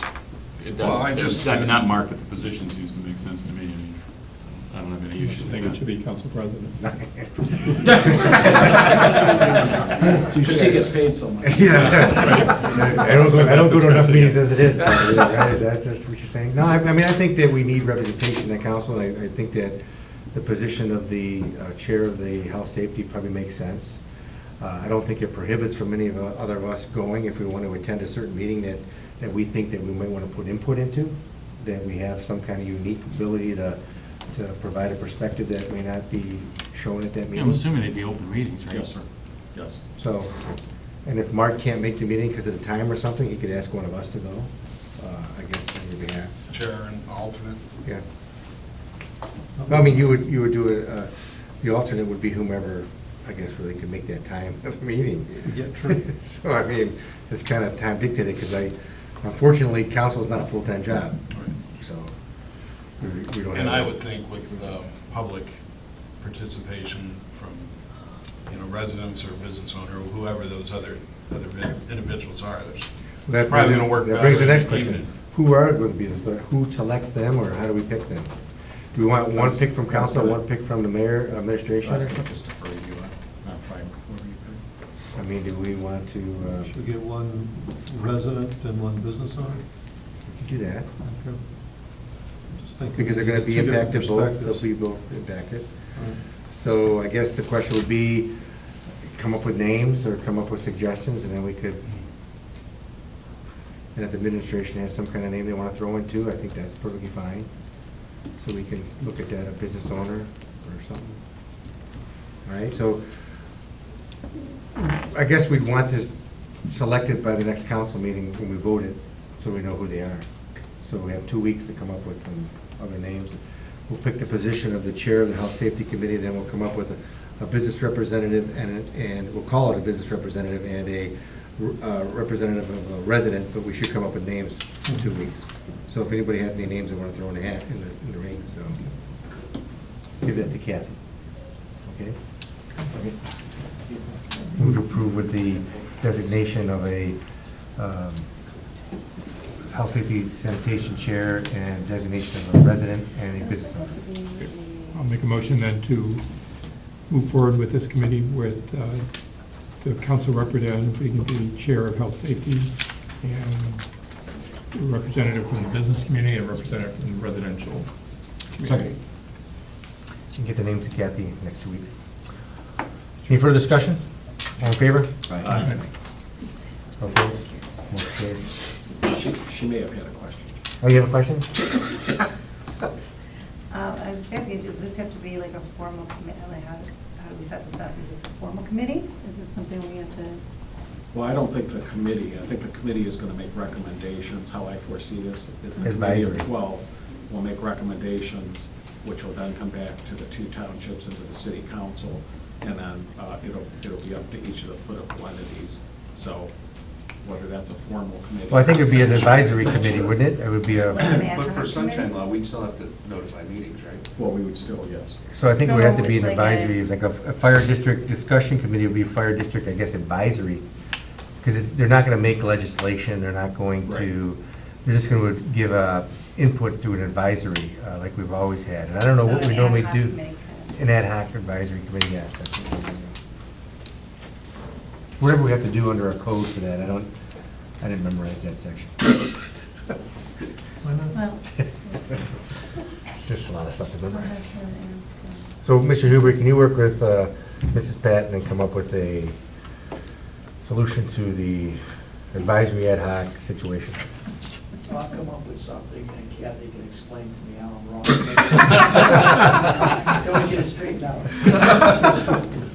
Well, Not Mark, but the position seems to make sense to me. I mean, I don't have any I issue. think it should be council president. Because he gets paid so much. Yeah. I don't go to enough meetings as it is, probably, right? Is that just what you're saying? No, I mean, I think that we need representation in council, and I think that the position of the chair of the health safety probably makes sense. I don't think it prohibits from any of other of us going if we want to attend a certain meeting that we think that we might want to put input into, that we have some kind of unique ability to provide a perspective that may not be shown at that meeting. I'm assuming they'd be open meetings, right? Yes, sir. Yes. So, and if Mark can't make the meeting because of the time or something, he could ask one of us to go, I guess, on your behalf. Chair and alternate. Yeah. Well, I mean, you would do it, the alternate would be whomever, I guess, really could make that time of the meeting. Yeah, true. So, I mean, it's kind of time dictated, because unfortunately, council is not a full-time job. So, we don't have. And I would think with public participation from, residents or business owner, or whoever those other individuals are, there's probably going to work better. That brings the next even- question. Who are going to be, who selects them, or how do we pick them? Do we want one pick from council, one pick from the mayor, administration? or something? Just defer to you, not fine, whoever you pick. I mean, do we want to, Should we get one resident and one business owner? we could do that? Okay. Just thinking Because they're gonna be two different impacted both, they'll perspectives. be both impacted. Right. So I guess the question would be, come up with names or come up with suggestions, and then we could, and if the administration has some kind of name they want to throw into, I think that's perfectly fine. So we can look at that, a business owner or something. All right, so I guess we'd want this selected by the next council meeting when we vote it, so we know who they are. So we have 2 weeks to come up with some other names. We'll pick the position of the chair of the Health Safety Committee, then we'll come up with a business representative, and we'll call it a business representative and a representative of a resident, but we should come up with names in 2 weeks. So if anybody has any names they want to throw in the hat, in the ring, so give that to Kathy. Okay? Okay. Move to approve with the designation of a health safety sanitation chair and designation of a resident and a business owner. I'll make a motion then to move forward with this committee with the council representative being the chair of health safety, and a representative from the business community and a representative from the residential community. Second. You can get the names to Kathy next 2 weeks. Any further discussion? All in favor? Aye. Okay. Motion carries. She may have had a question. Oh, you have a question? was just asking, does this have to be like a formal committee? How do we set this up? Is this a formal committee? Is this something we have to? Well, I don't think the committee, I think the committee is going to make recommendations. How I foresee this is the committee of Advisory. 12 will make recommendations, which will then come back to the 2 townships and to the city council, and then it'll be up to each of the political entities. So whether that's a formal committee. Well, I think it'd be an advisory Not committee, sure. wouldn't it? It would be a, But for sunshine law, we'd still have to notify meetings, right? Well, we would still, yes. so I think it would have to be an So it's like advisory, like a fire district discussion committee would be fire district, I guess, advisory. Because they're not gonna make legislation, they're not going to, they're just gonna give input to an advisory, like we've always had. And I don't know what So we an normally ad hoc do. committee kind of- An ad hoc advisory committee, yes. That's what we're doing. Whatever we have to do under our code for that, I didn't memorize that section. Why not? Well. It's just a lot of stuff to we'll memorize. have to ask, So, Mr. Huber, can you work with Mrs. Patton and come up with a solution to the advisory ad hoc situation? I'll come up with something and Kathy can explain to me how I'm wrong. Then we get it straightened out.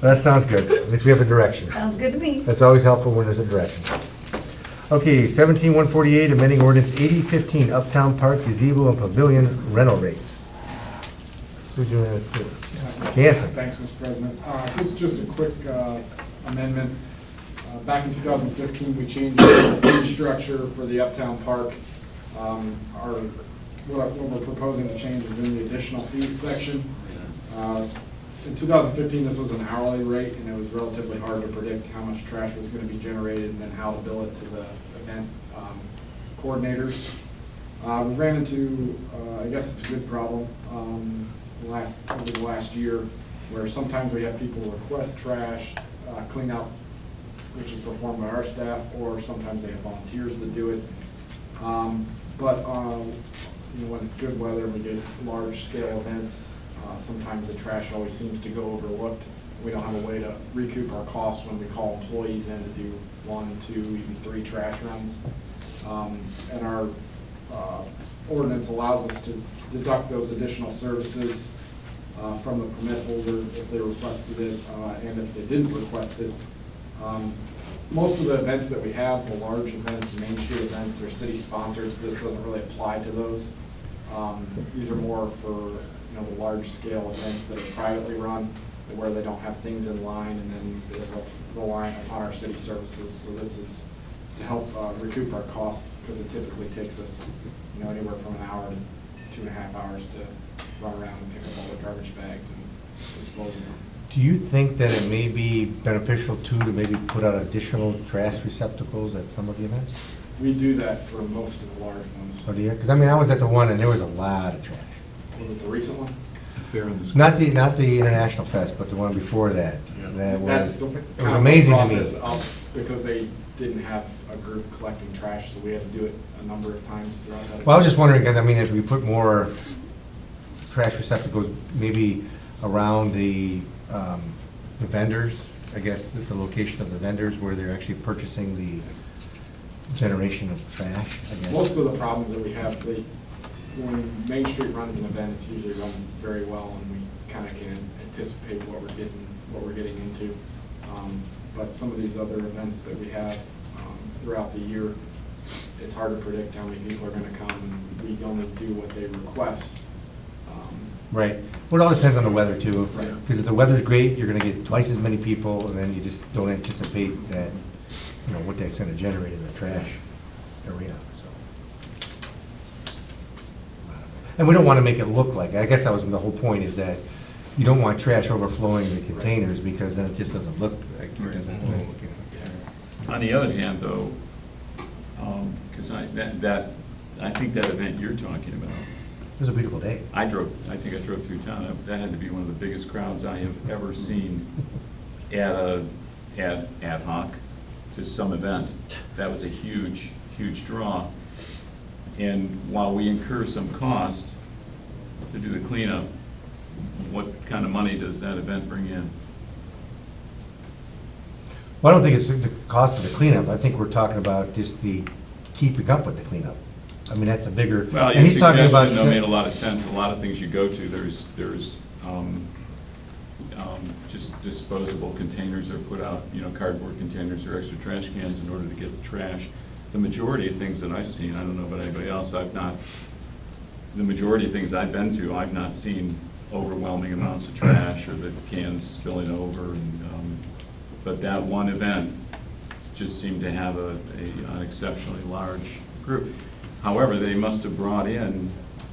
That sounds good. At least we have a direction. Sounds good to me. That's always helpful when there's a direction. Okay, 17-148, amending ordinance 8015, Uptown Park gazebo and pavilion rental rates. Who's doing that? Jansen. Thanks, Mr. President. This is just a quick amendment. Back in 2015, we changed the fee structure for the Uptown Park. What we're proposing to change is in the additional fees section. In 2015, this was an hourly rate, and it was relatively hard to predict how much trash was going to be generated and then how to bill it to the event coordinators. We ran into, I guess it's a good problem, over the last year, where sometimes we have people request trash, clean out, which is performed by our staff, or sometimes they have volunteers that do it. But when it's good weather and we get large-scale events, sometimes the trash always seems to go overlooked. We don't have a way to recoup our costs when we call employees in to do 1, 2, even 3 trash runs. And our ordinance allows us to deduct those additional services from the permit holder if they requested it, and if they didn't request it. Most of the events that we have, the large events, the Main Street events, they're city sponsored, so this doesn't really apply to those. These are more for the large scale events that are privately run, where they don't have things in line, and then they rely upon our city services. So this is to help recoup our costs, because it typically takes us anywhere from an hour to 2.5 hours to run around and pick up all the garbage bags and dispose of them. Do you think that it may be beneficial too to maybe put out additional trash receptacles at some of the events? We do that for most of the large ones. Oh, do you? Because I mean, I was at the one and there was a lot of trash. Was it the recent one? The fair in the school. Not the International Fest, but the one before that. That That's was, the it was amazing to brought me. this up because they didn't have a group collecting trash, so we had to do it a number of times throughout that. Well, I was just wondering, because I mean, if we put more trash receptacles maybe around the vendors, I guess, the location of the vendors where they're actually purchasing the generation of trash, I guess. Most of the problems that we have, when Main Street runs an event, it's usually run very well, and we kind of can anticipate what we're getting into. But some of these other events that we have throughout the year, it's hard to predict how many people are going to come, and we only do what they request. Right. Well, it all depends on the weather too. Right. Because if the weather's great, you're gonna get twice as many people, and then you just don't anticipate that, what that's gonna generate in the trash arena, so. And we don't wanna make it look like, I guess that was the whole point, is that you don't want trash overflowing the containers, because then it just doesn't look like, it doesn't look. On the other hand, though, because I think that event you're talking about, It was a beautiful day. I think I drove through town. That had to be one of the biggest crowds I have ever seen at ad hoc, just some event. That was a huge, huge draw. And while we incur some cost to do the cleanup, what kind of money does that event bring in? Well, I don't think it's the cost of the cleanup, I think we're talking about just the keeping up with the cleanup. I mean, that's a bigger, Well, and your he's talking about. suggestion, though, made a lot of sense. A lot of things you go to, there's just disposable containers are put out, cardboard containers or extra trash cans in order to get the trash. The majority of things that I've seen, I don't know about anybody else, the majority of things I've been to, I've not seen overwhelming amounts of trash or the cans spilling over. But that one event just seemed to have an exceptionally large group. However, they must have brought in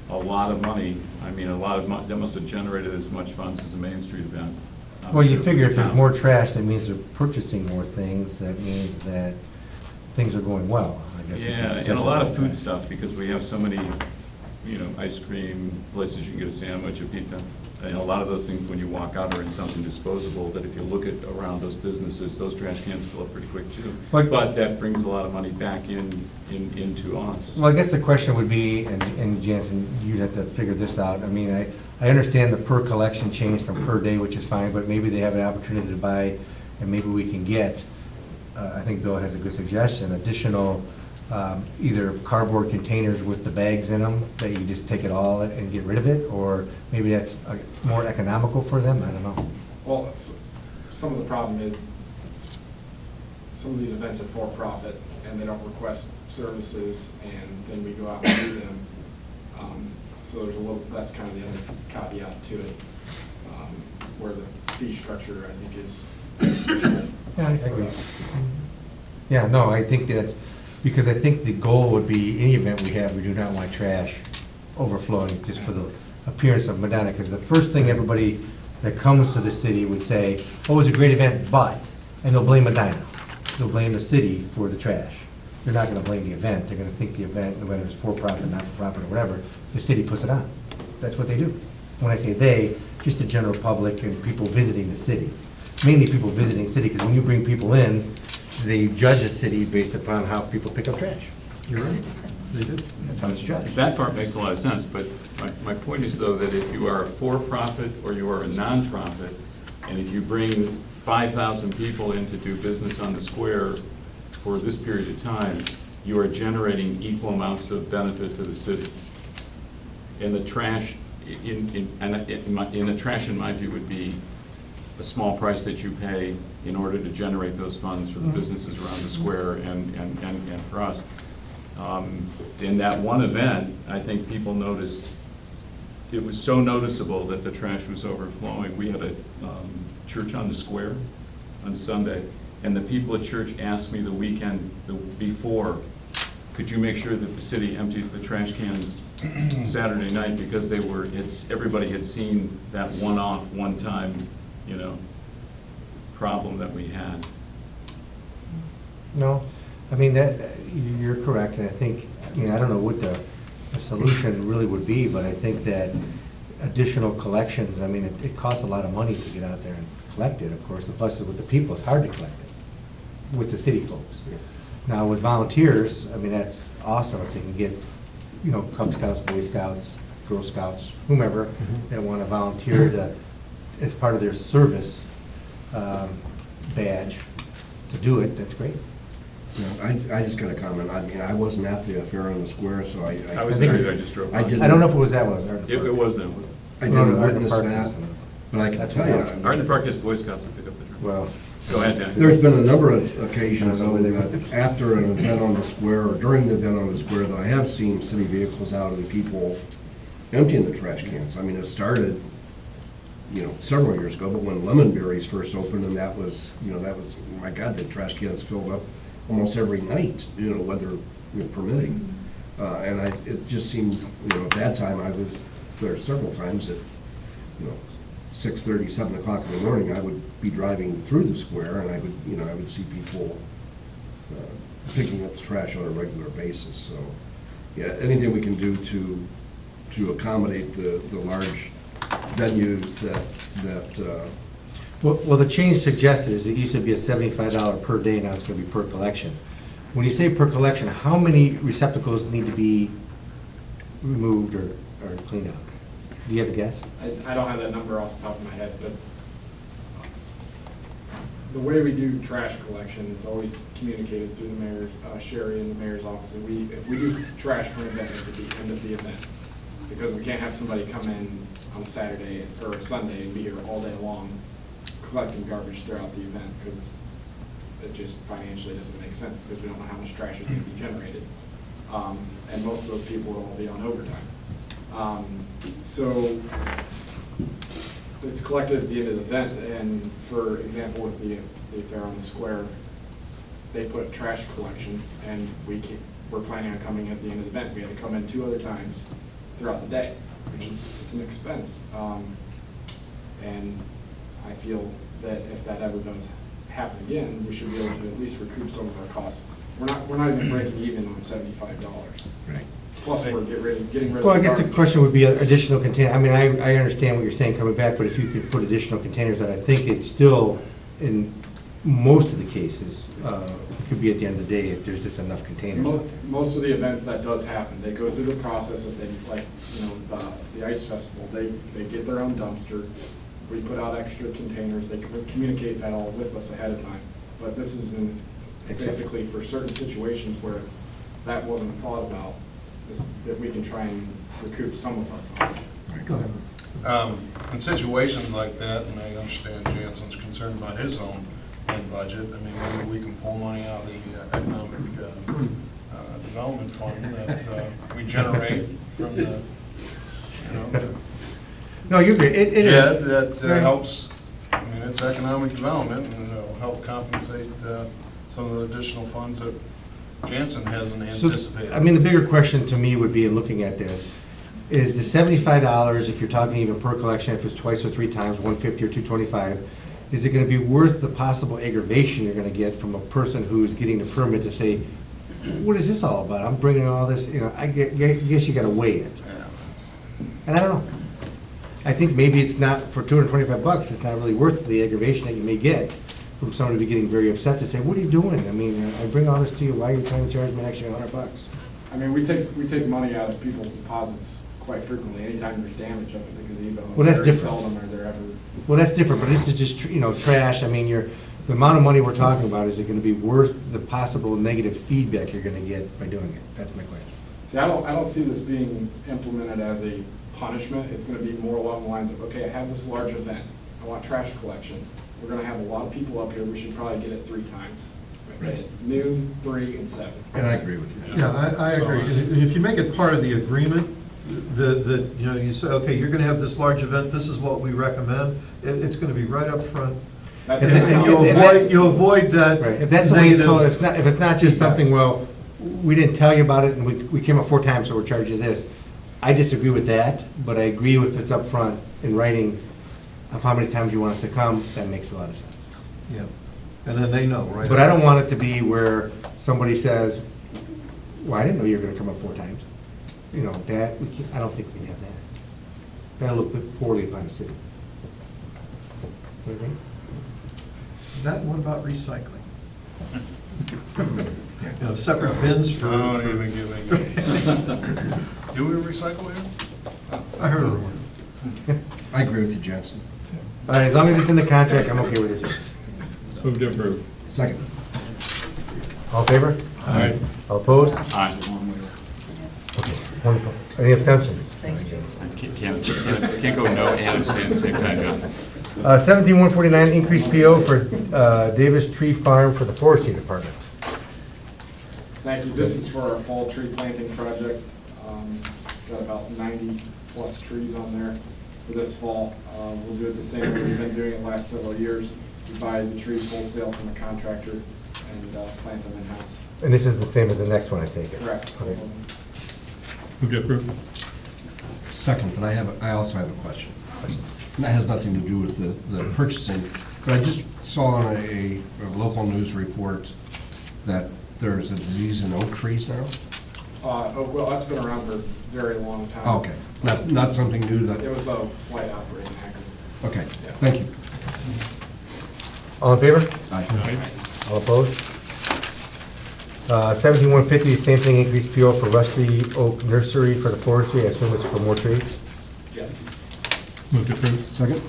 a lot of money. I mean, that must have generated as much funds as the Main Street event. I'm Well, you sure, figure for if the there's town. more trash, that means they're purchasing more things, that means that things are going well, I guess. if you Yeah, and judge a it lot by of food trash. stuff, because we have so many, ice cream places you can get a sandwich, a pizza. And a lot of those things, when you walk out, are in something disposable, that if you look at around those businesses, those trash cans fill up pretty quick too. But- But that brings a lot of money back into us. Well, I guess the question would be, and Jansen, you'd have to figure this out. I mean, I understand the per collection change from per day, which is fine, but maybe they have an opportunity to buy, and maybe we can get, I think Bill has a good suggestion, additional either cardboard containers with the bags in them, that you just take it all and get rid of it, or maybe that's more economical for them, I don't know. Well, some of the problem is, some of these events are for-profit, and they don't request services, and then we go out and do them. So there's that's kind of the other caveat to it, where the fee structure, I think, is. Yeah, I agree. Yeah, no, I think that's, because I think the goal would be, any event we have, we do not want trash overflowing just for the appearance of Medina, because the first thing everybody that comes to the city would say, oh, it was a great event, but, and they'll blame Medina. They'll blame the city for the trash. They're not gonna blame the event, they're gonna think the event, whether it's for-profit, not-for-profit, or whatever, the city puts it on. That's what they do. When I say they, just the general public and people visiting the city. Mainly people visiting the city, because when you bring people in, they judge a city based upon how people pick up trash. You're right, they did. That's how it's judged. That part makes a lot of sense, but my point is, though, that if you are a for-profit or you are a nonprofit, and if you bring 5,000 people in to do business on the square for this period of time, you are generating equal amounts of benefit to the city. And the trash, in the trash, in my view, would be a small price that you pay in order to generate those funds for the businesses around the square and for us. In that one event, I think people noticed, it was so noticeable that the trash was overflowing. We had a church on the square on Sunday, and the people at church asked me the weekend before, could you make sure that the city empties the trash cans Saturday night, because everybody had seen that one-off, one-time, problem that we had. No, I mean, you're correct, and I think, I don't know what the solution really would be, but I think that additional collections, I mean, it costs a lot of money to get out there and collect it, of course, and plus with the people, it's hard to collect it, with the city folks. Now, with volunteers, I mean, that's awesome if they can get, Cub Scouts, Boy Scouts, Girl Scouts, whomever, that want to volunteer as part of their service badge to do it, that's great. I just got a comment. I mean, I wasn't at the affair on the square, so I was there, I just drove by. I didn't. I don't know if it was that one. It was Art in the It Park. was them. I No, didn't Art in the witness Park that, was- but I can That's tell what you. it was. Art in the Park has Boy Scouts that pick up the trash. Well, Go ahead, Dan. There's been a number of occasions, though, that after an event on the square, or during the event on the square, that I have seen city vehicles out and people emptying the trash cans. I mean, it started, several years ago, but when Lemon Berries first opened, and that was, my God, the trash cans filled up almost every night, weather permitting. And it just seemed, at that time, I was there several times at, 6:30, 7 o'clock in the morning, I would be driving through the square, and I would see people picking up the trash on a regular basis. So, yeah, anything we can do to accommodate the large venues that Well, the change suggested is it used to be a $75 per day, now it's going to be per collection. When you say per collection, how many receptacles need to be removed or cleaned up? Do you have a guess? I don't have that number off the top of my head, but the way we do trash collection, it's always communicated through the mayor, Sherry in the mayor's office, and if we do trash for an event, it's at the end of the event. Because we can't have somebody come in on a Saturday or a Sunday and be here all day long collecting garbage throughout the event, because it just financially doesn't make sense, because we don't know how much trash is gonna be generated. And most of those people will all be on overtime. So it's collected at the end of the event, and for example, with the affair on the square, they put trash collection, and we're planning on coming at the end of the event. We had to come in 2 other times throughout the day, which is, it's an expense. And I feel that if that ever does happen again, we should be able to at least recoup some of our costs. We're not even breaking even on $75. Right. Plus, we're getting rid of the Well, I guess the garbage. question would be additional container. I mean, I understand what you're saying coming back, but if you could put additional containers, I think it's still, in most of the cases, could be at the end of the day if there's just enough containers out there. Most of the events that does happen, they go through the process of, the ice festival, they get their own dumpster. We put out extra containers, they communicate that all with us ahead of time. But this is basically for certain situations where that wasn't thought about, that we can try and recoup some of our funds. Go ahead. In situations like that, and I understand Jansen's concerned about his own end budget, I mean, maybe we can pull money out of the economic development fund that we generate from the, No, you're great. It is. that helps, I mean, it's economic development, and it'll help compensate some of the additional funds that Jansen hasn't So, anticipated. I mean, the bigger question to me would be in looking at this, is the $75, if you're talking even per collection, if it's twice or 3 times, 150 or 225, is it gonna be worth the possible aggravation you're gonna get from a person who's getting the permit to say, what is this all about? I'm bringing all this, I guess you gotta weigh it. And I don't know. I think maybe it's not, for $225, it's not really worth the aggravation that you may get from somebody be getting very upset to say, what are you doing? I mean, I bring all this to you, why are you trying to charge me an extra $100? I mean, we take money out of people's deposits quite frequently, anytime there's damage up at the gazebo. Well, that's Very different. seldom are there ever. Well, that's different, but this is just, trash. I mean, the amount of money we're talking about, is it gonna be worth the possible negative feedback you're gonna get by doing it? That's my question. See, I don't see this being implemented as a punishment. It's gonna be more along the lines of, okay, I have this large event, I want trash collection. We're gonna have a lot of people up here, we should probably get it 3 times. Right. At noon, 3, and 7. And I agree with you. Yeah, I agree. And if you make it part of the agreement, you say, okay, you're gonna have this large event, this is what we recommend, it's gonna be right up front. That's And it. then- You avoid that. Right, if that's the way it's sold, negative if it's not just feedback. something, well, we didn't tell you about it, and we came up 4 times, so we're charging you this. I disagree with that, but I agree if it's up front in writing of how many times you want us to come, that makes a lot of sense. Yeah, and then they know, right? But I don't want it to be where somebody says, well, I didn't know you were gonna come up 4 times. I don't think we can have that. That'll look poorly upon the city. What do you think? That, what about recycling? Separate bins for. Don't even give me. Do we recycle here? I heard of one. I agree with you, Jansen. All right, as long as it's in the contract, I'm okay with it. Move to approve. Second. All in favor? Aye. All opposed? Aye. Okay, wonderful. Any abstentions? Can't go no and abstain at the same time, John. 17149, increased PO for Davis Tree Farm for the forestry department. Thank you. This is for our fall tree planting project. Got about 90-plus trees on there for this fall. We'll do it the same way we've been doing it the last several years. We buy the trees wholesale from a contractor and plant them in-house. And this is the same as the next one, I take it? Correct. Okay. Move to approve. Second, but I also have a question. And that has nothing to do with the purchasing, but I just saw on a local news report that there's a disease in oak trees now. Well, that's been around for a very long time. Oh, okay, not something new It that, was a slight outbreak in Akron. okay, thank you. All in favor? Aye. All opposed? 17150, same thing, increased PO for Rusty Oak Nursery for the forestry. I assume it's for more trees. Yes. Move to approve. Second?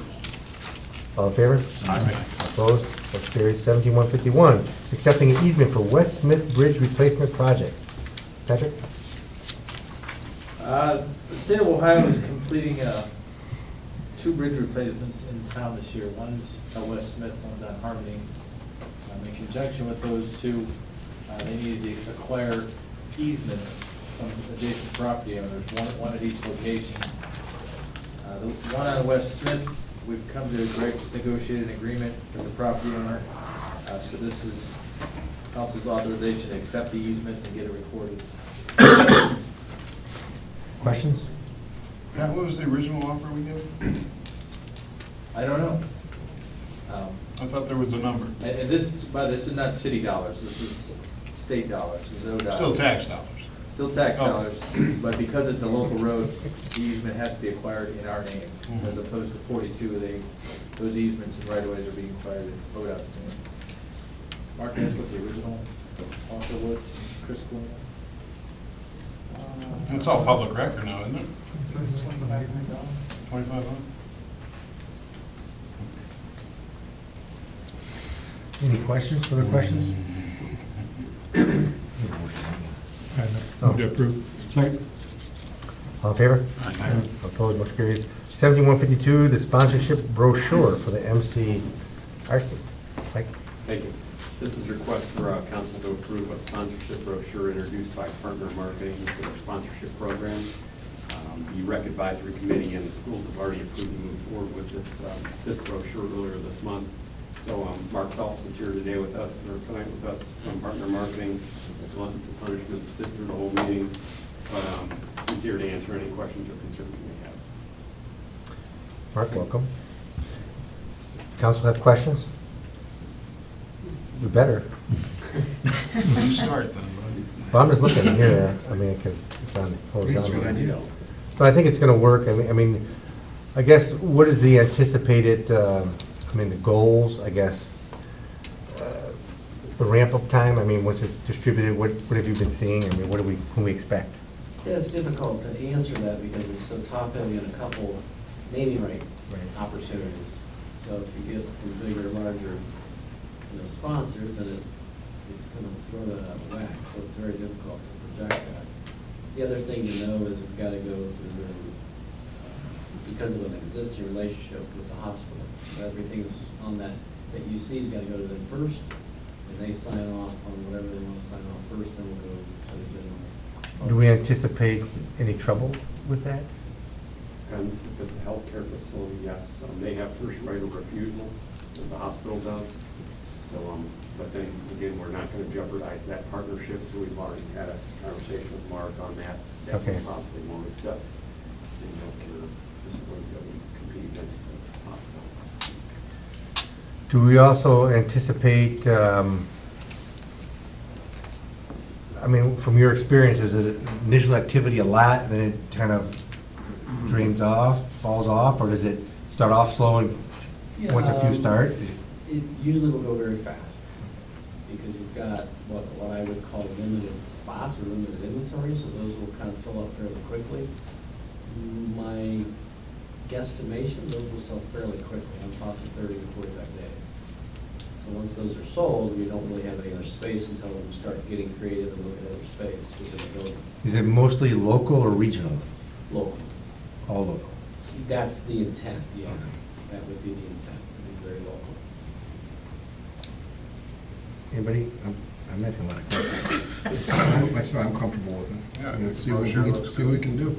All in favor? Aye. Opposed? Motion carries. 17151, accepting an easement for West Smith Bridge Replacement Project. Patrick? The state of Ohio is completing two bridge replacements in town this year. One's at West Smith, one's on Harmony. In conjunction with those two, they needed to acquire easements from adjacent property owners, one at each location. The one on West Smith, we've come to a negotiated agreement with the property owner. So this is council's authorization to accept the easement and get it recorded. Questions? Pat, what was the original offer we gave? I don't know. I thought there was a number. And this is not city dollars, this is state dollars, there's no dollars. Still tax dollars. Still tax Okay. dollars, but because it's a local road, the easement has to be acquired in our name, as opposed to 42, those easements and right-of-ways are being acquired in ODOT's name. Mark asked what the original offer was, Chris Quinn. It's all public record now, isn't it? It's $2,500. 2,500? Any questions, further questions? Move to approve. Second. All in favor? Opposed, motion carries. 17152, the sponsorship brochure for the MCRC. Mike? Thank you. This is a request for council to approve a sponsorship brochure introduced by Partner Marketing for the sponsorship program. The Rec Advisory Committee and the schools have already approved to move forward with this brochure earlier this month. So Mark Phelps is here today with us, or tonight with us from Partner Marketing. Glutton for punishment to sit through the whole meeting, but he's here to answer any questions or concerns you may have. Mark, welcome. Council have questions? We better. You start then, bud. Well, I'm just looking here, I mean, because it's on horizontal. So I think it's gonna work. I mean, I guess, what is the anticipated, the goals, I guess, the ramp-up time? I mean, once it's distributed, what have you been seeing? I mean, what can we expect? Yeah, it's difficult to answer that because it's so top-heavy on a couple naming right opportunities. So if you get some bigger, larger, sponsors, then it's going to throw that out of whack. So it's very difficult to project that. The other thing to know is we've got to go through because of an existing relationship with the hospital. Everything's on that UC's got to go to them first, and they sign off on whatever they want to sign off first, then we'll go to the general. Do we anticipate any trouble with that? And at the healthcare facility, yes, they have first right of refusal, as the hospital does. So, but then again, we're not going to jeopardize that partnership, so we've already had a conversation with Mark on that. Okay. We probably won't accept the healthcare facilities that we compete against the hospital. Do we also anticipate, from your experience, is it initial activity a lot, then it kind of drains off, falls off, or does it start off slow and once a few start? It usually will go very fast because you've got what I would call limited spots or limited inventory, so those will kind of fill up fairly quickly. My guesstimation, those will sell fairly quickly. I'm talking 30 to 45 days. So once those are sold, we don't really have any other space until we start getting creative and look at other space within the building. Is it mostly local or regional? Local. All local. That's the intent, yeah. That would be the intent, to be very local. Anybody? I'm asking a lot of questions. Like I said, I'm comfortable with it. Yeah, And the see what brochure we looks see what we can do.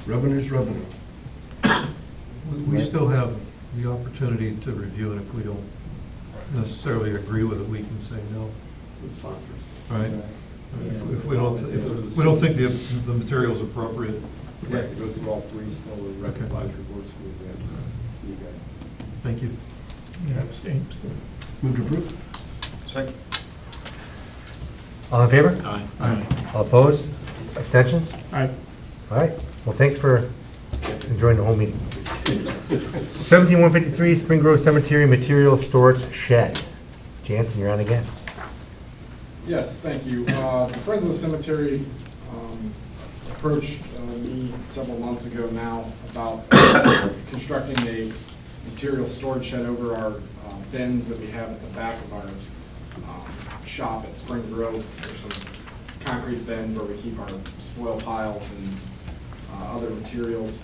Revenue's revenue. We still have the opportunity to review it. If we don't necessarily agree with it, we can say no, With sponsors. right? If we don't think the material's appropriate. It has to go through all three, still the Rec Advisory Board, so we have you guys. Thank you. Yeah, abstain. Move to approve? Second. All in favor? Aye. All opposed? Abstentions? Aye. All right, well, thanks for enjoying the whole meeting. 17153, Spring Grove Cemetery Material Storage Shed. Jansen, you're on again. Yes, thank you. The Friends of the Cemetery approached me several months ago now about constructing a material storage shed over our bins that we have at the back of our shop at Spring Grove. There's some concrete bins where we keep our spoil piles and other materials.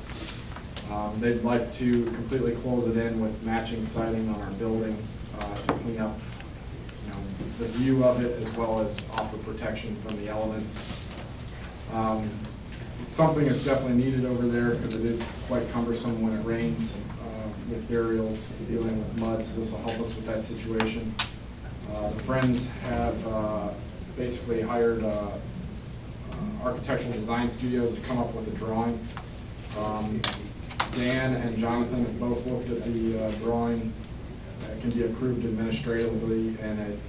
They'd like to completely close it in with matching siding on our building to clean up, the view of it, as well as offer protection from the elements. It's something that's definitely needed over there because it is quite cumbersome when it rains with burials, dealing with mud, so this will help us with that situation. The Friends have basically hired architectural design studios to come up with a drawing. Dan and Jonathan have both looked at the drawing. It can be approved administratively, and it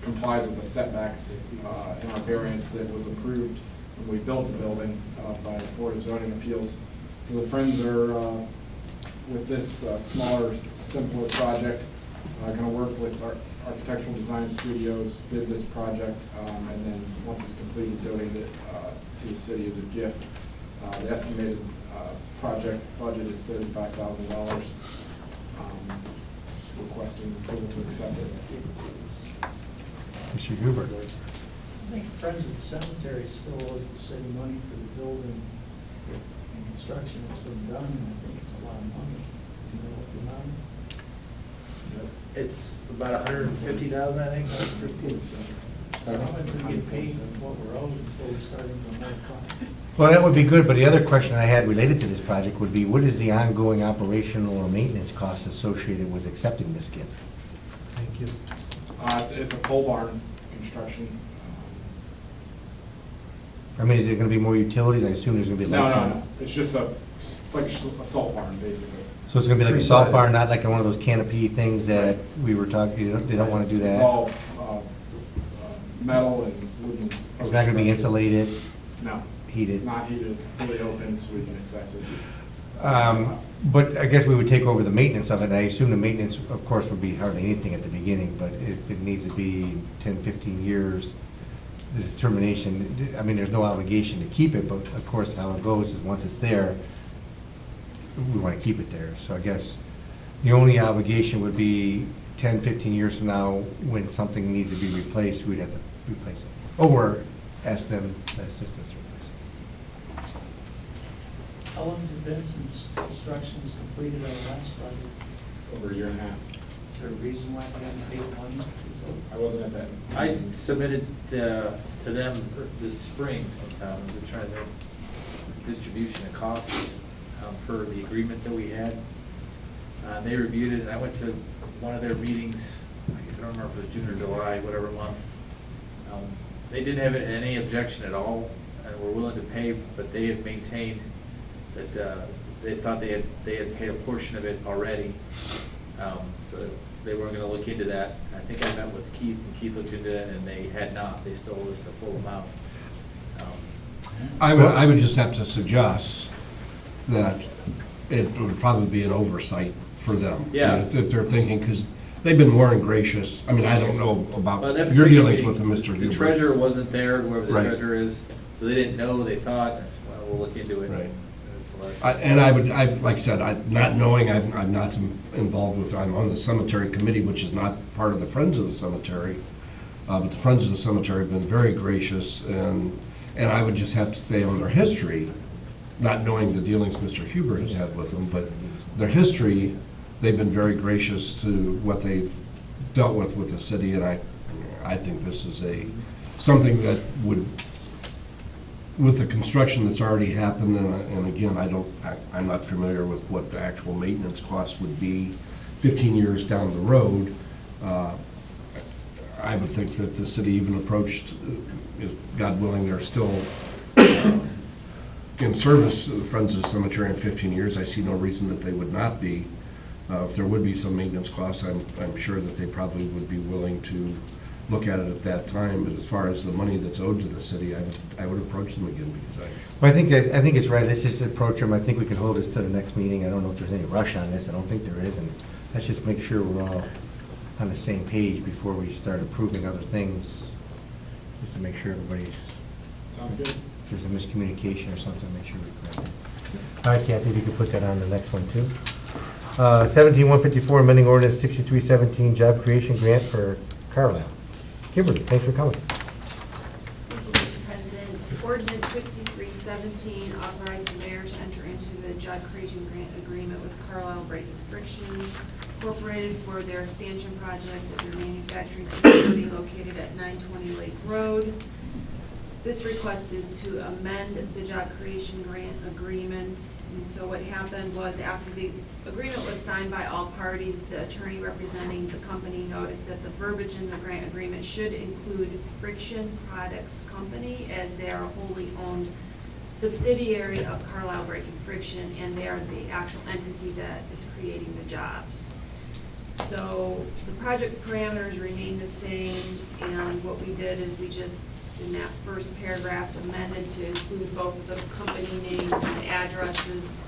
complies with the setbacks in our variance that was approved when we built the building by the Board of Zoning Appeals. So the Friends are, with this smaller, simpler project, going to work with our architectural design studios, bid this project, and then once it's completed, donate it to the city as a gift. The estimated project budget is $35,000. Requesting approval to accept it. Mr. Huber. I think Friends of the Cemetery still owes the city money for the building and construction that's been done, and I think it's a lot of money. Do you know what the amount is? It's about $150,000, I think, So how much we get paid and what we're owed before we start into another project? Well, that would be good, but the other question I had related to this project would be, what is the ongoing operational or maintenance costs associated with accepting this gift? Thank you. It's a pole barn construction. I mean, is there gonna be more utilities? I assume there's gonna be lights on it. No. It's just it's like a salt barn, basically. So it's gonna be like a salt barn, not like one of those canopy things that we were talking, they don't wanna do It's that? all metal and wooden. It's not gonna be insulated, No. heated? Not heated, it's fully open, so we can access it. But I guess we would take over the maintenance of it, and I assume the maintenance, of course, would be hardly anything at the beginning, but if it needs to be 10, 15 years, the determination, I mean, there's no obligation to keep it, but of course, how it goes is once it's there, we want to keep it there. So I guess the only obligation would be 10, 15 years from now, when something needs to be replaced, we'd have to replace it. Or ask them to assist us to replace it. How long has it been since construction was completed on the last project? Over a year and a half. Is there a reason why we haven't paid money? I wasn't at that. I submitted to them this spring sometime, we're trying to distribution of costs per the agreement that we had. They reviewed it, and I went to one of their meetings, I don't remember if it was June or July, whatever month. They didn't have any objection at all, and were willing to pay, but they had maintained that they thought they had paid a portion of it already. So they weren't gonna look into that. I think I met with Keith, and Keith looked into it, and they had not, they still owed us the full amount. I would just have to suggest that it would probably be an oversight for them. Yeah. I mean, if they're thinking, because they've been more than gracious, I mean, I don't know Well, about that your dealings particular with Mr. The Huber. treasurer wasn't there, whoever the Right. treasurer is, so they didn't know, they thought, I said, well, we'll look into it. Right. That's the last- And like I said, not knowing, I'm not involved with, I'm on the cemetery committee, which is not part of the Friends of the Cemetery. But the Friends of the Cemetery have been very gracious, and I would just have to say on their history, not knowing the dealings Mr. Huber has had with them, but their history, they've been very gracious to what they've dealt with the city, and I think this is something that would, with the construction that's already happened, and again, I'm not familiar with what the actual maintenance costs would be 15 years down the road. I would think that the city even approached, God willing, they're still in service of the Friends of the Cemetery in 15 years. I see no reason that they would not be. If there would be some maintenance costs, I'm sure that they probably would be willing to look at it at that time. But as far as the money that's owed to the city, I would approach them again because Well, I think it's right, let's just approach them, I think we can hold this to the next meeting, I don't know if there's any rush on this, I don't think there is, and let's just make sure we're all on the same page before we start approving other things, just to make sure everybody's, Sounds good. if there's a miscommunication or something, make sure we correct it. All right, Kathy, if you could put that on the next one too. 17-154, amending ordinance 6317, job creation grant for Carlisle. Kimberly, thanks for coming. Thank you, Mr. President. Ordinance 6317 authorized the mayor to enter into the job creation grant agreement with Carlisle Brake and Friction Incorporated for their expansion project at their manufacturing facility located at 920 Lake Road. This request is to amend the job creation grant agreement. And so what happened was, after the agreement was signed by all parties, the attorney representing the company noticed that the verbiage in the grant agreement should include Friction Products Company, as they are a wholly owned subsidiary of Carlisle Brake and Friction, and they are the actual entity that is creating the jobs. So the project parameters remain the same, and what we did is we just, in that first paragraph, amended to include both of the company names and addresses.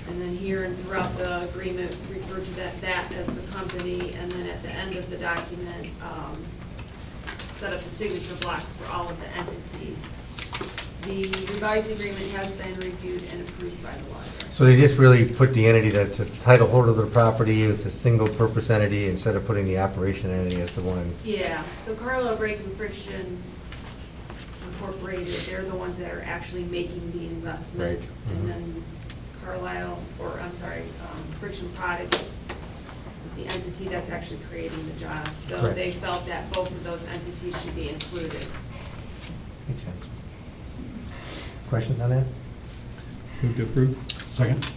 And then here and throughout the agreement, refer to that as the company, and then at the end of the document, set up the signature blocks for all of the entities. The revised agreement has been reviewed and approved by the law director. So they just really put the entity that's a title holder of the property, it's a single purpose entity, instead of putting the operation entity as the one. Yeah, so Carlisle Brake and Friction Incorporated, they're the ones that are actually making the investment. Right. And then Friction Products is the entity that's actually creating the jobs. So Correct. they felt that both of those entities should be included. Makes sense. Questions on that? Move to approve. Second?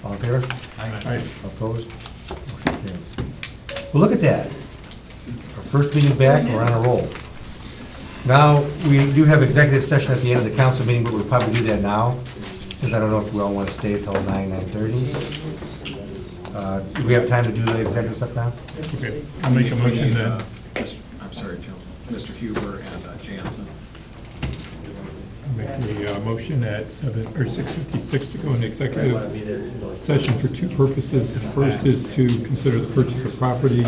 All in favor? Aye. Opposed? Motion carries. Well, look at that. Our first meeting back, we're on a roll. Now, we do have executive session at the end of the council meeting, but we'll probably do that now, since I don't know if we all want to stay until 9:30. Do we have time to do the executive stuff now? Okay, I'll make a motion then. I'm sorry, Joe, Mr. Huber and Jansen. I'll make a motion at 6:56 to go into executive session for two purposes. The first is to consider the purchase of property,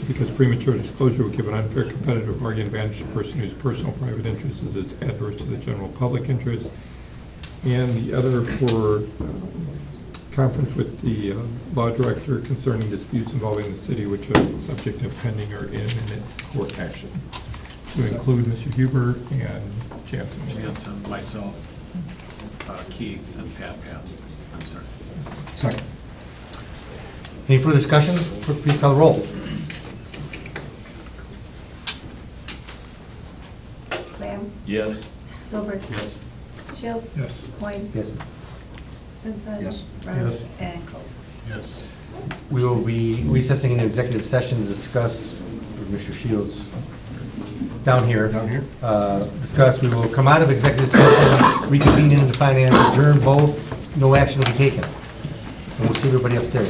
because premature disclosure would give an unfair competitive bargain advantage to a person whose personal private interest is adverse to the general public interest. And the other for conference with the law director concerning disputes involving the city which are subject of pending or imminent court action. To include Mr. Huber and Jansen. Jansen, myself, Keith, and Pat. I'm sorry. Second. Any further discussion? Clerk, please call the roll. Lamb, Yes. Gilbert, Yes. Shields. Yes. Coin, Yes. Simpson. Yes. Rose. Yes. And Colson. Yes. We will be recessing into executive session to discuss, with Mr. Shields, down here. Discuss, we will come out of executive session, reconvene into finance, adjourn both, no action will be taken. And we'll see everybody upstairs.